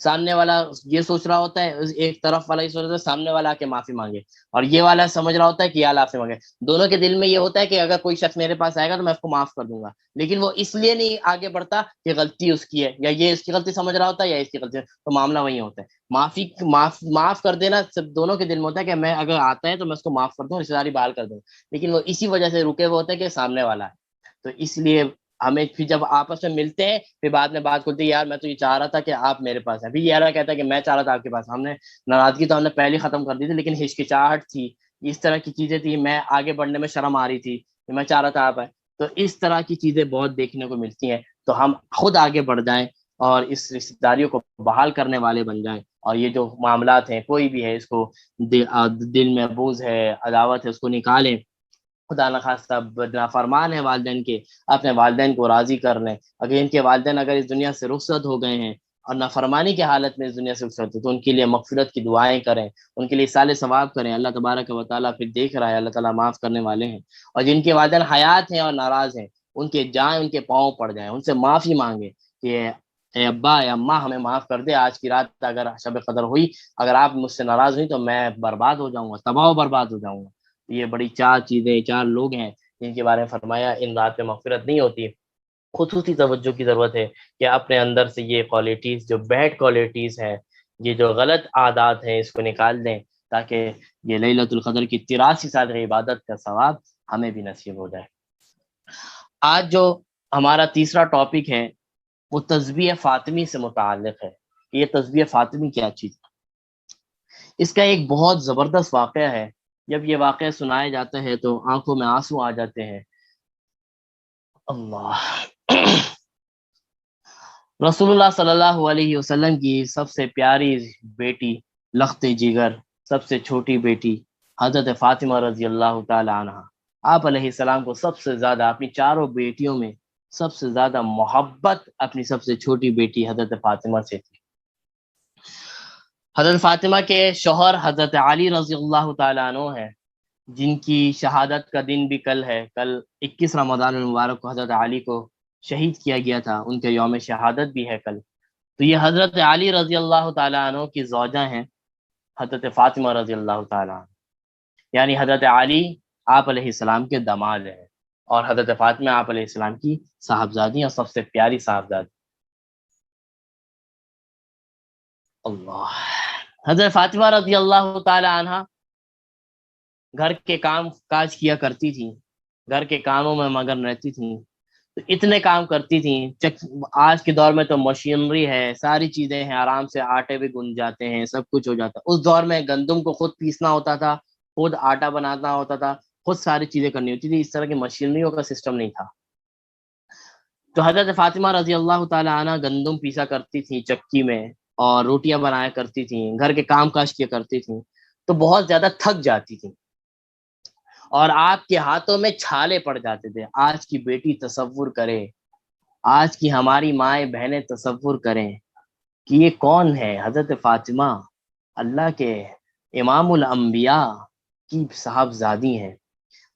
سامنے والا یہ سوچ رہا ہوتا ہے، ایک طرف والا یہ سوچ رہا ہوتا ہے سامنے والا آ کے معافی مانگے، اور یہ والا سمجھ رہا ہوتا ہے کہ یا معافی مانگے، دونوں کے دل میں یہ ہوتا ہے کہ اگر کوئی شخص میرے پاس آئے گا تو میں اس کو معاف کر دوں گا، لیکن وہ اس لیے نہیں آگے بڑھتا کہ غلطی اس کی ہے، یا یہ اس کی غلطی سمجھ رہا ہوتا ہے یا اس کی غلطی ہے، تو معاملہ وہی ہوتا ہے۔ معاف کر دینا سب دونوں کے دل میں ہوتا ہے کہ میں اگر آتا ہے تو میں اس کو معاف کر دوں، رشتہ داری بحال کر دوں، لیکن وہ اسی وجہ سے رکے ہوئے ہوتے ہیں کہ سامنے والا ہے۔ تو اس لیے ہمیں پھر جب آپس میں ملتے ہیں پھر بعد میں بات کرتے ہیں، یار میں تو یہ چاہ رہا تھا کہ آپ میرے پاس ہیں، پھر یہ کہتا ہے کہ میں چاہ رہا تھا آپ کے پاس، ہم نے ناراضگی تو ہم نے پہلے ختم کر دی تھی لیکن ہچکچاہٹ تھی، اس طرح کی چیزیں تھی، میں آگے بڑھنے میں شرم آ رہی تھی، میں چاہ رہا تھا آپ آئے، تو اس طرح کی چیزیں بہت دیکھنے کو ملتی ہیں۔ تو ہم خود آگے بڑھ جائیں اور اس رشتہ داریوں کو بحال کرنے والے بن جائیں، اور یہ جو معاملات ہیں کوئی بھی ہے اس کو دل میں بوجھ ہے، عداوت ہے، اس کو نکالیں۔ خدا نخواستہ نافرمان ہے والدین کے، اپنے والدین کو راضی کر لیں۔ اگر ان کے والدین اگر اس دنیا سے رخصت ہو گئے ہیں اور نافرمانی کی حالت میں اس دنیا سے رخصت ہو تو ان کے لیے مغفرت کی دعائیں کریں، ان کے لیے اصال ثواب کریں۔ اللہ تبارک و تعالیٰ پھر دیکھ رہا ہے، اللہ تعالیٰ معاف کرنے والے ہیں۔ اور جن کے والدین حیات ہیں اور ناراض ہیں، ان کے جائیں ان کے پاؤں پڑ جائیں، ان سے معافی مانگے کہ اے ابا اے اماں ہمیں معاف کر دے، آج کی رات اگر شب قدر ہوئی، اگر آپ مجھ سے ناراض ہوئی تو میں برباد ہو جاؤں گا، تباہ و برباد ہو جاؤں گا۔ یہ بڑی چار چیزیں، چار لوگ ہیں جن کے بارے میں فرمایا ان رات میں مغفرت نہیں ہوتی۔ خصوصی توجہ کی ضرورت ہے کہ اپنے اندر سے یہ کوالٹیز، جو بیڈ کوالٹیز ہیں، یہ جو غلط عادات ہیں، اس کو نکال دیں تاکہ یہ لیلۃ القدر کی 83 سال کی عبادت کا ثواب ہمیں بھی نصیب ہو جائے۔ آج جو ہمارا تیسرا ٹاپک ہے وہ تسبیح فاطمی سے متعلق ہے۔ یہ تسبیح فاطمی کیا چیز ہے؟ اس کا ایک بہت زبردست واقعہ ہے، جب یہ واقعہ سنایا جاتا ہے تو آنکھوں میں آنسو آ جاتے ہیں۔ اللہ رسول اللہ صلی اللہ علیہ وسلم کی سب سے پیاری بیٹی، لخت جگر، سب سے چھوٹی بیٹی حضرت فاطمہ رضی اللہ تعالی عنہ، آپ علیہ السلام کو سب سے زیادہ اپنی چاروں بیٹیوں میں سب سے زیادہ محبت اپنی سب سے چھوٹی بیٹی حضرت فاطمہ سے تھی۔ حضرت فاطمہ کے شوہر حضرت علی رضی اللہ تعالی عنہ ہیں، جن کی شہادت کا دن بھی کل ہے۔ کل 21 رمضان المبارک کو حضرت علی کو شہید کیا گیا تھا، ان کے یوم شہادت بھی ہے کل۔ تو یہ حضرت علی رضی اللہ تعالیٰ عنہ کی زوجہ ہیں حضرت فاطمہ رضی اللہ تعالیٰ عنہ، یعنی حضرت علی آپ علیہ السلام کے داماد ہیں اور حضرت فاطمہ آپ علیہ السلام کی صاحبزادی اور سب سے پیاری صاحبزادی۔ اللہ حضرت فاطمہ رضی اللہ تعالیٰ عنہ گھر کے کام کاج کیا کرتی تھیں، گھر کے کاموں میں مگن رہتی تھیں، تو اتنے کام کرتی تھیں۔ آج کے دور میں تو مشینری ہے، ساری چیزیں ہیں، آرام سے آٹے بھی گن جاتے ہیں، سب کچھ ہو جاتا ہے۔ اس دور میں گندم کو خود پیسنا ہوتا تھا، خود آٹا بنانا ہوتا تھا، خود ساری چیزیں کرنی ہوتی تھی، اس طرح کی مشینریوں کا سسٹم نہیں تھا۔ تو حضرت فاطمہ رضی اللہ تعالی عنہ گندم پیسا کرتی تھی چکی میں، اور روٹیاں بنایا کرتی تھیں، گھر کے کام کاج کیا کرتی تھیں، تو بہت زیادہ تھک جاتی تھیں اور آپ کے ہاتھوں میں چھالے پڑ جاتے تھے۔ آج کی بیٹی تصور کرے، آج کی ہماری مائیں بہنیں تصور کریں کہ یہ کون ہے، حضرت فاطمہ اللہ کے امام الانبیاء کی صاحبزادی ہیں۔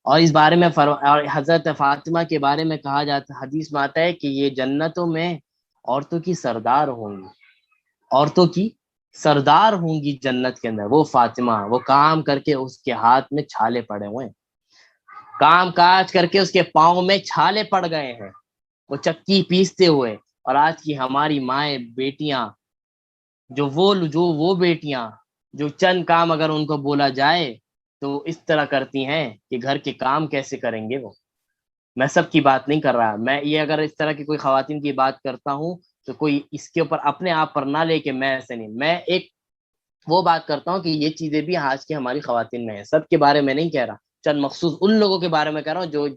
اور اس بارے میں اور حضرت فاطمہ کے بارے میں کہا جاتا، حدیث میں آتا ہے کہ یہ جنتوں میں عورتوں کی سردار ہوں گی، عورتوں کی سردار ہوں گی جنت کے اندر۔ وہ فاطمہ، وہ کام کر کے اس کے ہاتھ میں چھالے پڑے ہوئے ہیں، کام کاج کر کے اس کے پاؤں میں چھالے پڑ گئے ہیں، وہ چکی پیستے ہوئے۔ اور آج کی ہماری مائیں بیٹیاں، جو وہ بیٹیاں جو چند کام اگر ان کو بولا جائے تو اس طرح کرتی ہیں کہ گھر کے کام کیسے کریں گے وہ۔ میں سب کی بات نہیں کر رہا، میں یہ اگر اس طرح کی کوئی خواتین کی بات کرتا ہوں تو کوئی اس کے اوپر اپنے آپ پر نہ لے کہ میں ایسے نہیں، میں ایک وہ بات کرتا ہوں کہ یہ چیزیں بھی آج کی ہماری خواتین میں ہیں، سب کے بارے میں نہیں کہہ رہا، چند مخصوص ان لوگوں کے بارے میں کہہ رہا ہوں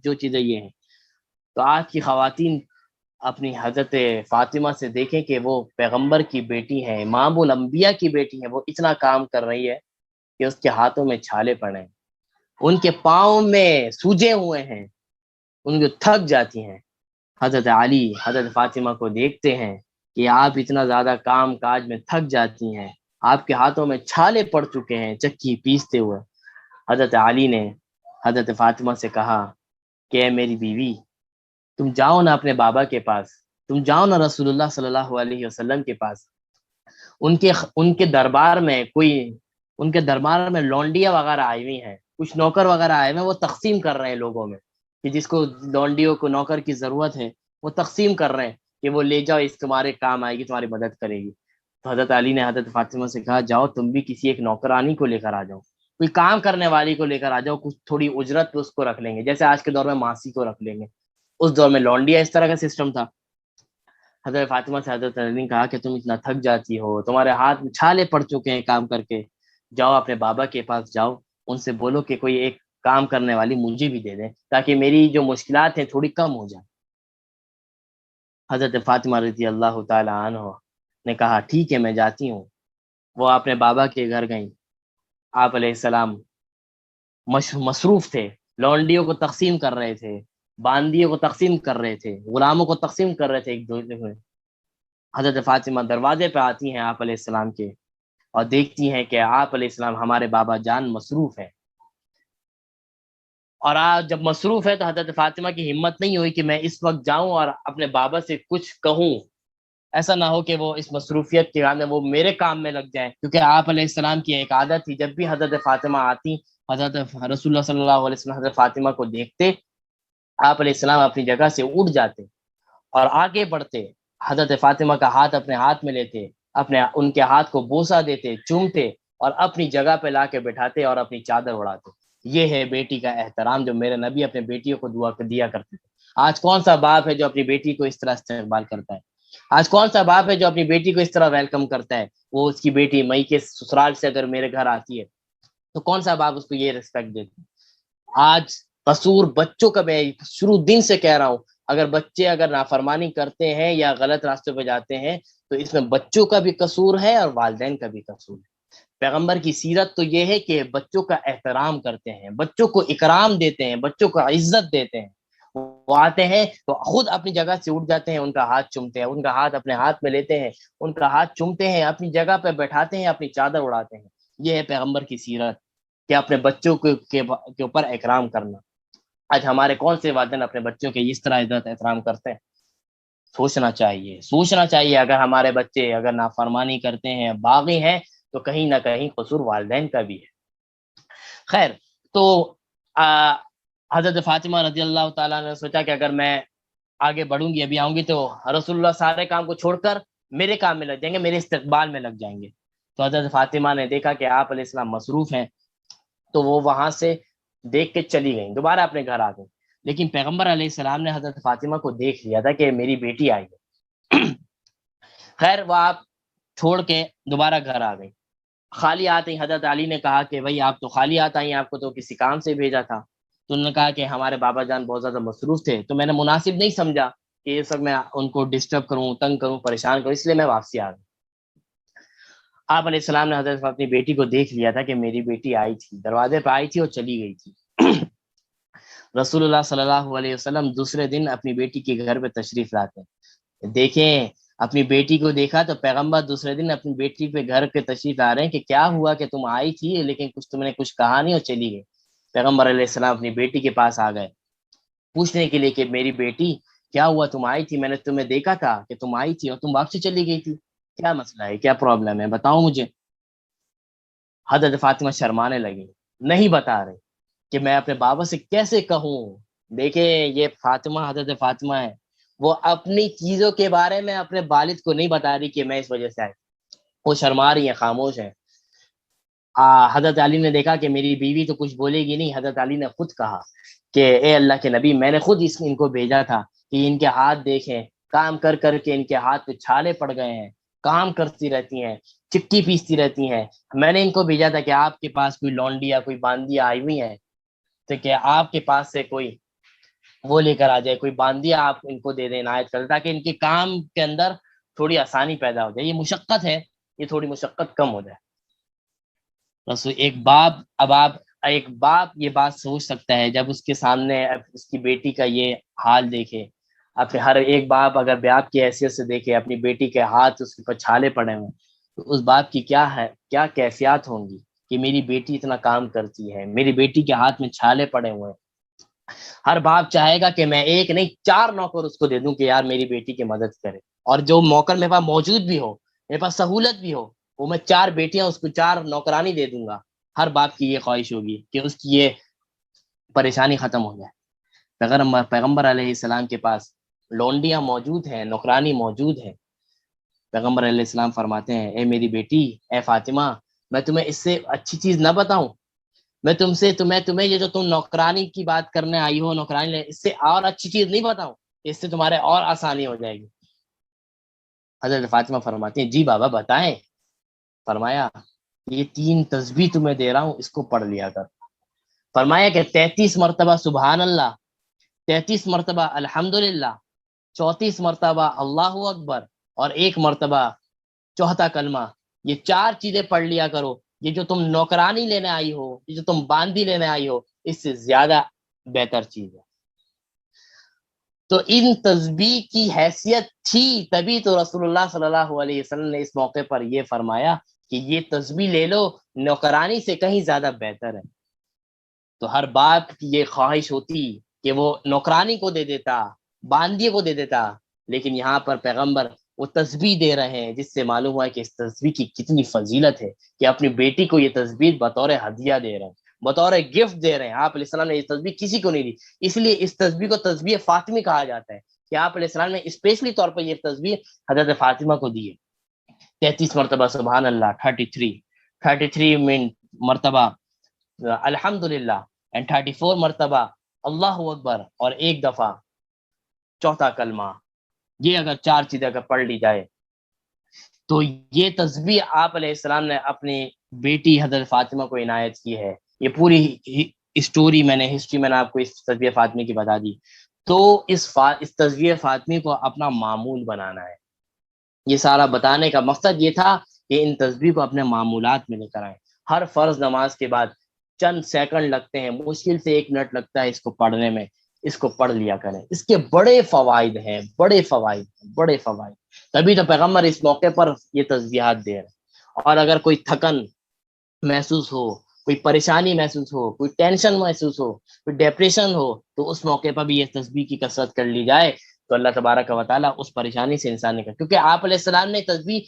جو چیزیں یہ ہیں۔ تو آج کی خواتین اپنی حضرت فاطمہ سے دیکھیں کہ وہ پیغمبر کی بیٹی ہیں، امام الانبیاء کی بیٹی ہیں، وہ اتنا کام کر رہی ہے کہ اس کے ہاتھوں میں چھالے پڑے ہیں، ان کے پاؤں میں سوجے ہوئے ہیں، ان کو تھک جاتی ہیں۔ حضرت علی حضرت فاطمہ کو دیکھتے ہیں کہ آپ اتنا زیادہ کام کاج میں تھک جاتی ہیں، آپ کے ہاتھوں میں چھالے پڑ چکے ہیں چکی پیستے ہوئے۔ حضرت علی نے حضرت فاطمہ سے کہا کہ اے میری بیوی، تم جاؤ نا اپنے بابا کے پاس، تم جاؤ نا رسول اللہ صلی اللہ علیہ وسلم کے پاس، ان کے دربار میں ان کے دربار میں لونڈیاں وغیرہ آئی ہوئی ہیں، کچھ نوکر وغیرہ آئے ہوئے ہیں، وہ تقسیم کر رہے ہیں لوگوں میں کہ جس کو لونڈیوں کو نوکر کی ضرورت ہے وہ تقسیم کر رہے ہیں کہ وہ لے جاؤ، اس تمہارے کام آئے گی، تمہاری مدد کرے گی۔ تو حضرت علی نے حضرت فاطمہ سے کہا جاؤ تم بھی کسی ایک نوکرانی کو لے کر آ جاؤ، کوئی کام کرنے والی کو لے کر آ جاؤ، کچھ تھوڑی اجرت پہ اس کو رکھ لیں گے، جیسے آج کے دور میں ماسی کو رکھ لیں گے، اس دور میں لونڈیا اس طرح کا سسٹم تھا۔ حضرت فاطمہ سے حضرت علی نے کہا کہ تم اتنا تھک جاتی ہو، تمہارے ہاتھ میں چھالے پڑ چکے ہیں کام کر کے، جاؤ اپنے بابا کے پاس جاؤ، ان سے بولو کہ کوئی ایک کام کرنے والی مجھے بھی دے دیں تاکہ میری جو مشکلات ہیں تھوڑی کم ہو جائیں۔ حضرت فاطمہ رضی اللہ تعالی عنہ نے کہا ٹھیک ہے میں جاتی ہوں. وہ اپنے بابا کے گھر گئیں. آپ علیہ السلام مصروف تھے، لونڈیوں کو تقسیم کر رہے تھے، باندیوں کو تقسیم کر رہے تھے، غلاموں کو تقسیم کر رہے تھے ایک دوسرے میں. حضرت فاطمہ دروازے پہ آتی ہیں آپ علیہ السلام کے اور دیکھتی ہیں کہ آپ علیہ السلام ہمارے بابا جان مصروف ہے. اور آج جب مصروف ہے تو حضرت فاطمہ کی ہمت نہیں ہوئی کہ میں اس وقت جاؤں اور اپنے بابا سے کچھ کہوں. ایسا نہ ہو کہ وہ اس مصروفیت کے بعد وہ میرے کام میں لگ جائیں، کیونکہ آپ علیہ السلام کی ایک عادت تھی جب بھی حضرت فاطمہ آتی، حضرت رسول اللہ صلی اللہ علیہ وسلم حضرت فاطمہ کو دیکھتے، آپ علیہ السلام اپنی جگہ سے اٹھ جاتے اور آگے بڑھتے، حضرت فاطمہ کا ہاتھ اپنے ہاتھ میں لیتے، ان کے ہاتھ کو بوسہ دیتے، چومتے اور اپنی جگہ پہ لا کے بٹھاتے اور اپنی چادر اڑاتے. یہ ہے بیٹی کا احترام جو میرے نبی اپنے بیٹیوں کو دعا دیا کرتے تھے. آج کون سا باپ ہے جو اپنی بیٹی کو اس طرح استقبال کرتا ہے؟ آج کون سا باپ ہے جو اپنی بیٹی کو اس طرح ویلکم کرتا ہے؟ وہ اس کی بیٹی مئی کے سسرال سے اگر میرے گھر آتی ہے تو کون سا باپ اس کو یہ ریسپیکٹ دیتا ہے؟ آج قصور بچوں کا، میں شروع دن سے کہہ رہا ہوں، اگر بچے اگر نافرمانی کرتے ہیں یا غلط راستے پہ جاتے ہیں تو اس میں بچوں کا بھی قصور ہے اور والدین کا بھی قصور ہے. پیغمبر کی سیرت تو یہ ہے کہ بچوں کا احترام کرتے ہیں، بچوں کو اکرام دیتے ہیں، بچوں کو عزت دیتے ہیں. وہ آتے ہیں تو خود اپنی جگہ سے اٹھ جاتے ہیں، ان کا ہاتھ چومتے ہیں، ان کا ہاتھ اپنے ہاتھ میں لیتے ہیں، ان کا ہاتھ چومتے ہیں، اپنی جگہ پہ بیٹھاتے ہیں، اپنی چادر اڑاتے ہیں. یہ ہے پیغمبر کی سیرت کہ اپنے بچوں کے اوپر اکرام کرنا. آج ہمارے کون سے والدین اپنے بچوں کے اس طرح عزت احترام کرتے ہیں؟ سوچنا چاہیے اگر ہمارے بچے اگر نافرمانی کرتے ہیں، باغی ہیں، تو کہیں نہ کہیں قصور والدین کا بھی ہے. خیر، تو حضرت فاطمہ رضی اللہ تعالیٰ نے سوچا کہ اگر میں آگے بڑھوں گی، ابھی آؤں گی، تو رسول اللہ سارے کام کو چھوڑ کر میرے کام میں لگ جائیں گے، میرے استقبال میں لگ جائیں گے. تو حضرت فاطمہ نے دیکھا کہ آپ علیہ السلام مصروف ہیں تو وہ وہاں سے دیکھ کے چلی گئیں، دوبارہ اپنے گھر آ گئیں. لیکن پیغمبر علیہ السلام نے حضرت فاطمہ کو دیکھ لیا تھا کہ میری بیٹی آئی ہے. خیر، وہ آپ چھوڑ کے دوبارہ گھر آ گئی. خالی آتے ہی حضرت علی نے کہا کہ بھائی آپ تو خالی آتا ہی، آپ کو تو کسی کام سے بھیجا تھا. تو انہوں نے کہا کہ ہمارے بابا جان بہت زیادہ مصروف تھے تو میں نے مناسب نہیں سمجھا کہ یہ سب میں ان کو ڈسٹرب کروں، تنگ کروں، پریشان کروں، اس لیے میں واپسی آ گئی. آپ علیہ السلام نے حضرت اپنی بیٹی کو دیکھ لیا تھا کہ میری بیٹی آئی تھی، دروازے پہ آئی تھی اور چلی گئی تھی. رسول اللہ صلی اللہ علیہ وسلم دوسرے دن اپنی بیٹی کے گھر پہ تشریف لاتے ہیں. دیکھیں، اپنی بیٹی کو دیکھا تو پیغمبر دوسرے دن اپنی بیٹی پہ گھر کے تشریف لا رہے ہیں کہ کیا ہوا کہ تم آئی تھی لیکن تم نے کچھ کہا نہیں اور چلی گئی. پیغمبر علیہ السلام اپنی بیٹی کے پاس آ گئے پوچھنے کے لیے کہ میری بیٹی کیا ہوا، تم آئی تھی، میں نے تمہیں دیکھا تھا کہ تم آئی تھی اور تم واپسی چلی گئی تھی، کیا مسئلہ ہے، کیا پرابلم ہے، بتاؤ مجھے. حضرت فاطمہ شرمانے لگی، نہیں بتا رہے کہ میں اپنے بابا سے کیسے کہوں. دیکھیں، یہ فاطمہ حضرت فاطمہ ہے، وہ اپنی چیزوں کے بارے میں اپنے والد کو نہیں بتا رہی کہ میں اس وجہ سے آئی، وہ شرما رہی ہیں، خاموش ہیں. حضرت علی نے دیکھا کہ میری بیوی تو کچھ بولے گی نہیں. حضرت علی نے خود کہا کہ اے اللہ کے نبی، میں نے خود ان کو بھیجا تھا کہ ان کے ہاتھ دیکھیں، کام کر کر کے ان کے ہاتھ پہ چھالے پڑ گئے ہیں، کام کرتی رہتی ہیں، چٹی پیستی رہتی ہیں. میں نے ان کو بھیجا تھا کہ آپ کے پاس کوئی لونڈی یا کوئی باندیا آئی ہوئی ہے تو کہ آپ کے پاس سے کوئی وہ لے کر آ جائے، کوئی باندیا آپ ان کو دے دیں عنایت کر، تاکہ ان کے کام کے اندر تھوڑی آسانی پیدا ہو جائے. یہ مشقت ہے، یہ تھوڑی مشقت کم ہو جائے. رسول ایک باپ یہ بات سوچ سکتا ہے جب اس کے سامنے اس کی بیٹی کا یہ حال دیکھے. اپنے ہر ایک باپ اگر باپ کی حیثیت سے دیکھے اپنی بیٹی کے ہاتھ اس کے اوپر چھالے پڑے ہوں تو اس باپ کی کیا کیفیات ہوں گی کہ میری بیٹی اتنا کام کرتی ہے، میری بیٹی کے ہاتھ میں چھالے پڑے ہوئے ہیں. ہر باپ چاہے گا کہ میں ایک نہیں 4 نوکر اس کو دے دوں کہ یار میری بیٹی کی مدد کرے، اور جو نوکر میرے پاس موجود بھی ہو، میرے پاس سہولت بھی ہو، وہ میں 4 بیٹیاں اس کو 4 نوکرانی دے دوں گا. ہر باپ کی یہ خواہش ہوگی کہ اس کی یہ پریشانی ختم ہو جائے. پیغمبر علیہ السلام کے پاس لونڈیاں موجود ہیں، نوکرانی موجود ہیں. پیغمبر علیہ السلام فرماتے ہیں اے میری بیٹی، اے فاطمہ، میں تمہیں اس سے اچھی چیز نہ بتاؤں؟ میں تمہیں یہ جو تم نوکرانی کی بات کرنے آئی ہو، نوکرانی، اس سے اور اچھی چیز نہیں بتاؤں؟ اس سے تمہارے اور آسانی ہو جائے گی. حضرت فاطمہ فرماتی ہیں جی بابا بتائیں. فرمایا یہ 3 تسبیح تمہیں دے رہا ہوں، اس کو پڑھ لیا کر. فرمایا کہ 33 مرتبہ سبحان اللہ، 33 مرتبہ الحمدللہ، 34 مرتبہ اللہ اکبر اور 1 مرتبہ چوتھا کلمہ، یہ 4 چیزیں پڑھ لیا کرو. یہ جو تم نوکرانی لینے آئی ہو، یہ جو تم باندی لینے آئی ہو، اس سے زیادہ بہتر چیز ہے. تو ان تسبیح کی حیثیت تھی، تبھی تو رسول اللہ صلی اللہ علیہ وسلم نے اس موقع پر یہ فرمایا کہ یہ تسبیح لے لو، نوکرانی سے کہیں زیادہ بہتر ہے. تو ہر باپ کی یہ خواہش ہوتی کہ وہ نوکرانی کو دے دیتا، باندی کو دے دیتا، لیکن یہاں پر پیغمبر وہ تسبیح دے رہے ہیں، جس سے معلوم ہوا کہ اس تسبیح کی کتنی فضیلت ہے کہ اپنی بیٹی کو یہ تسبیح بطور ہدیہ دے رہے ہیں، بطور گفٹ دے رہے ہیں. آپ علیہ السلام نے یہ تسبیح کسی کو نہیں دی، اس لیے اس تسبیح کو تسبیح فاطمی کہا جاتا ہے کہ آپ علیہ السلام نے اسپیشلی طور پر یہ تسبیح حضرت فاطمہ کو دی ہے. 33 مرتبہ سبحان اللہ، 33 مرتبہ الحمدللہ، اینڈ 34 مرتبہ اللہ اکبر، اور 1 دفعہ چوتھا کلمہ. یہ اگر 4 چیزیں اگر پڑھ لی جائے تو یہ تسبیح آپ علیہ السلام نے اپنی بیٹی حضرت فاطمہ کو عنایت کی ہے. یہ پوری ہسٹری میں نے آپ کو اس تسبیح فاطمی کی بتا دی. تو اس تسبیح فاطمی کو اپنا معمول بنانا ہے. یہ سارا بتانے کا مقصد یہ تھا کہ ان تسبیح کو اپنے معمولات میں لے کر آئیں. ہر فرض نماز کے بعد چند سیکنڈ لگتے ہیں، مشکل سے 1 منٹ لگتا ہے اس کو پڑھنے میں، اس کو پڑھ لیا کریں. اس کے بڑے فوائد ہیں، بڑے فوائد. تبھی تو پیغمبر اس موقع پر یہ تسبیحات دے رہے ہیں. اور اگر کوئی تھکن محسوس ہو، کوئی پریشانی محسوس ہو، کوئی ٹینشن محسوس ہو، کوئی ڈپریشن ہو، تو اس موقع پر بھی یہ تسبیح کی کثرت کر لی جائے تو اللہ تبارک و تعالیٰ اس پریشانی سے انسان نکل. کیونکہ آپ علیہ السلام نے تسبیح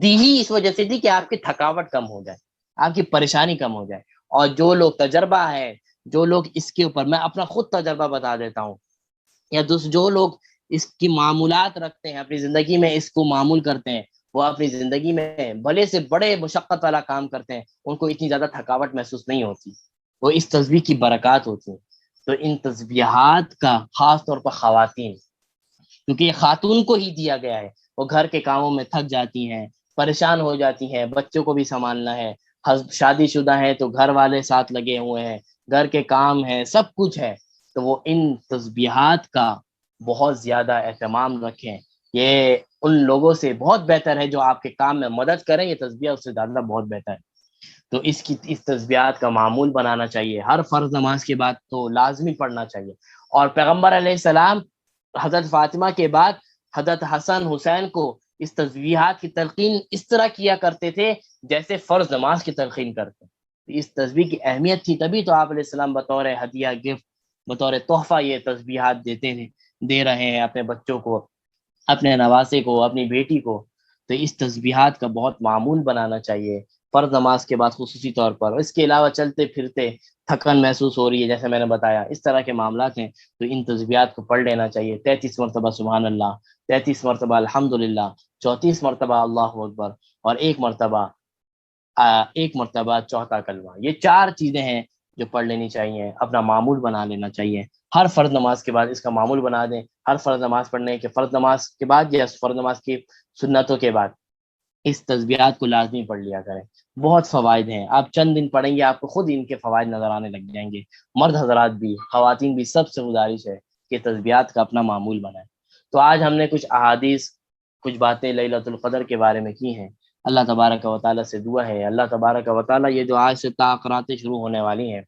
دی ہی اس وجہ سے دی کہ آپ کی تھکاوٹ کم ہو جائے، آپ کی پریشانی کم ہو جائے. اور جو لوگ تجربہ ہے، جو لوگ اس کے اوپر، میں اپنا خود تجربہ بتا دیتا ہوں، یا جو لوگ اس کی معمولات رکھتے ہیں اپنی زندگی میں، اس کو معمول کرتے ہیں، وہ اپنی زندگی میں بڑے سے بڑے مشقت والا کام کرتے ہیں، ان کو اتنی زیادہ تھکاوٹ محسوس نہیں ہوتی. وہ اس تسبیح کی برکات ہوتی ہیں. تو ان تسبیحات کا خاص طور پر خواتین، کیونکہ یہ خاتون کو ہی دیا گیا ہے، وہ گھر کے کاموں میں تھک جاتی ہیں، پریشان ہو جاتی ہیں، بچوں کو بھی سنبھالنا ہے، شادی شدہ ہے تو گھر والے ساتھ لگے ہوئے ہیں، گھر کے کام ہیں، سب کچھ ہے. تو وہ ان تسبیحات کا بہت زیادہ اہتمام رکھیں. یہ ان لوگوں سے بہت بہتر ہے جو آپ کے کام میں مدد کریں. یہ تسبیح اس سے زیادہ بہت بہتر ہے. تو اس تسبیحات کا معمول بنانا چاہیے. ہر فرض نماز کے بعد تو لازمی پڑھنا چاہیے. اور پیغمبر علیہ السلام حضرت فاطمہ کے بعد حضرت حسن حسین کو اس تسبیحات کی تلقین اس طرح کیا کرتے تھے جیسے فرض نماز کی تلقین کرتے. اس تسبیح کی اہمیت تھی، تبھی تو آپ علیہ السلام بطور ہدیہ، گفٹ، بطور تحفہ یہ تسبیحات دے رہے ہیں اپنے بچوں کو، اپنے نواسے کو، اپنی بیٹی کو. تو اس تسبیحات کا بہت معمول بنانا چاہیے فرض نماز کے بعد خصوصی طور پر. اس کے علاوہ چلتے پھرتے تھکن محسوس ہو رہی ہے، جیسے میں نے بتایا اس طرح کے معاملات ہیں، تو ان تسبیحات کو پڑھ لینا چاہیے. 33 مرتبہ سبحان اللہ، 33 مرتبہ الحمدللہ، 34 مرتبہ اللہ اکبر، اور 1 مرتبہ چوتھا کلمہ. یہ 4 چیزیں ہیں جو پڑھ لینی چاہیے، اپنا معمول بنا لینا چاہیے. ہر فرض نماز کے بعد اس کا معمول بنا دیں. ہر فرض نماز پڑھنے کے فرض نماز کے بعد یا فرض نماز کی سنتوں کے بعد اس تسبیحات کو لازمی پڑھ لیا کریں. بہت فوائد ہیں. آپ چند دن پڑھیں گے، آپ کو خود ان کے فوائد نظر آنے لگ جائیں گے. مرد حضرات بھی، خواتین بھی، سب سے گزارش ہے کہ تسبیحات کا اپنا معمول بنائیں. تو آج ہم نے کچھ احادیث، کچھ باتیں لیلۃ القدر کے بارے میں کی ہیں. اللہ تبارک و تعالیٰ سے دعا ہے اللہ تبارک و تعالیٰ یہ جو آج سے تاقراتیں شروع ہونے والی ہیں،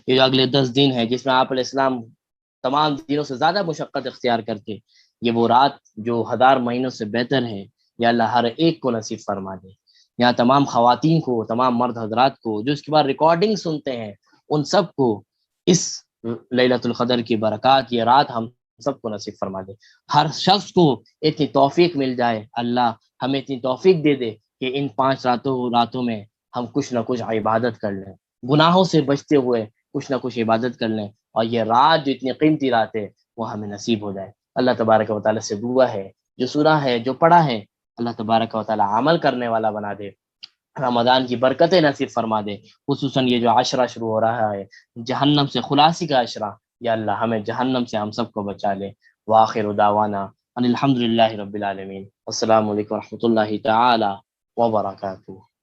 یہ جو اگلے 10 دن ہے جس میں آپ علیہ السلام تمام دنوں سے زیادہ مشقت اختیار کرتے، یہ وہ رات جو 1000 مہینوں سے بہتر ہے، یا اللہ ہر ایک کو نصیب فرما دے. یہاں تمام خواتین کو، تمام مرد حضرات کو جو اس کے بعد ریکارڈنگ سنتے ہیں، ان سب کو اس لیلۃ القدر کی برکات یہ رات ہم سب کو نصیب فرما دے. ہر شخص کو اتنی توفیق مل جائے، اللہ ہمیں اتنی توفیق دے دے کہ ان 5 راتوں میں ہم کچھ نہ کچھ عبادت کر لیں، گناہوں سے بچتے ہوئے کچھ نہ کچھ عبادت کر لیں، اور یہ رات جو اتنی قیمتی رات ہے وہ ہمیں نصیب ہو جائے. اللہ تبارک و تعالیٰ سے دعا ہے جو سنا ہے، جو پڑھا ہے، اللہ تبارک و تعالیٰ عمل کرنے والا بنا دے، رمضان کی برکتیں نصیب فرما دے. خصوصاً یہ جو عشرہ شروع ہو رہا ہے، جہنم سے خلاصی کا عشرہ، یا اللہ ہمیں جہنم سے ہم سب کو بچا لے. وآخر دعوانا ان الحمد للہ رب العالمین. السلام علیکم ورحمۃ اللہ تعالی وبرکاتہ.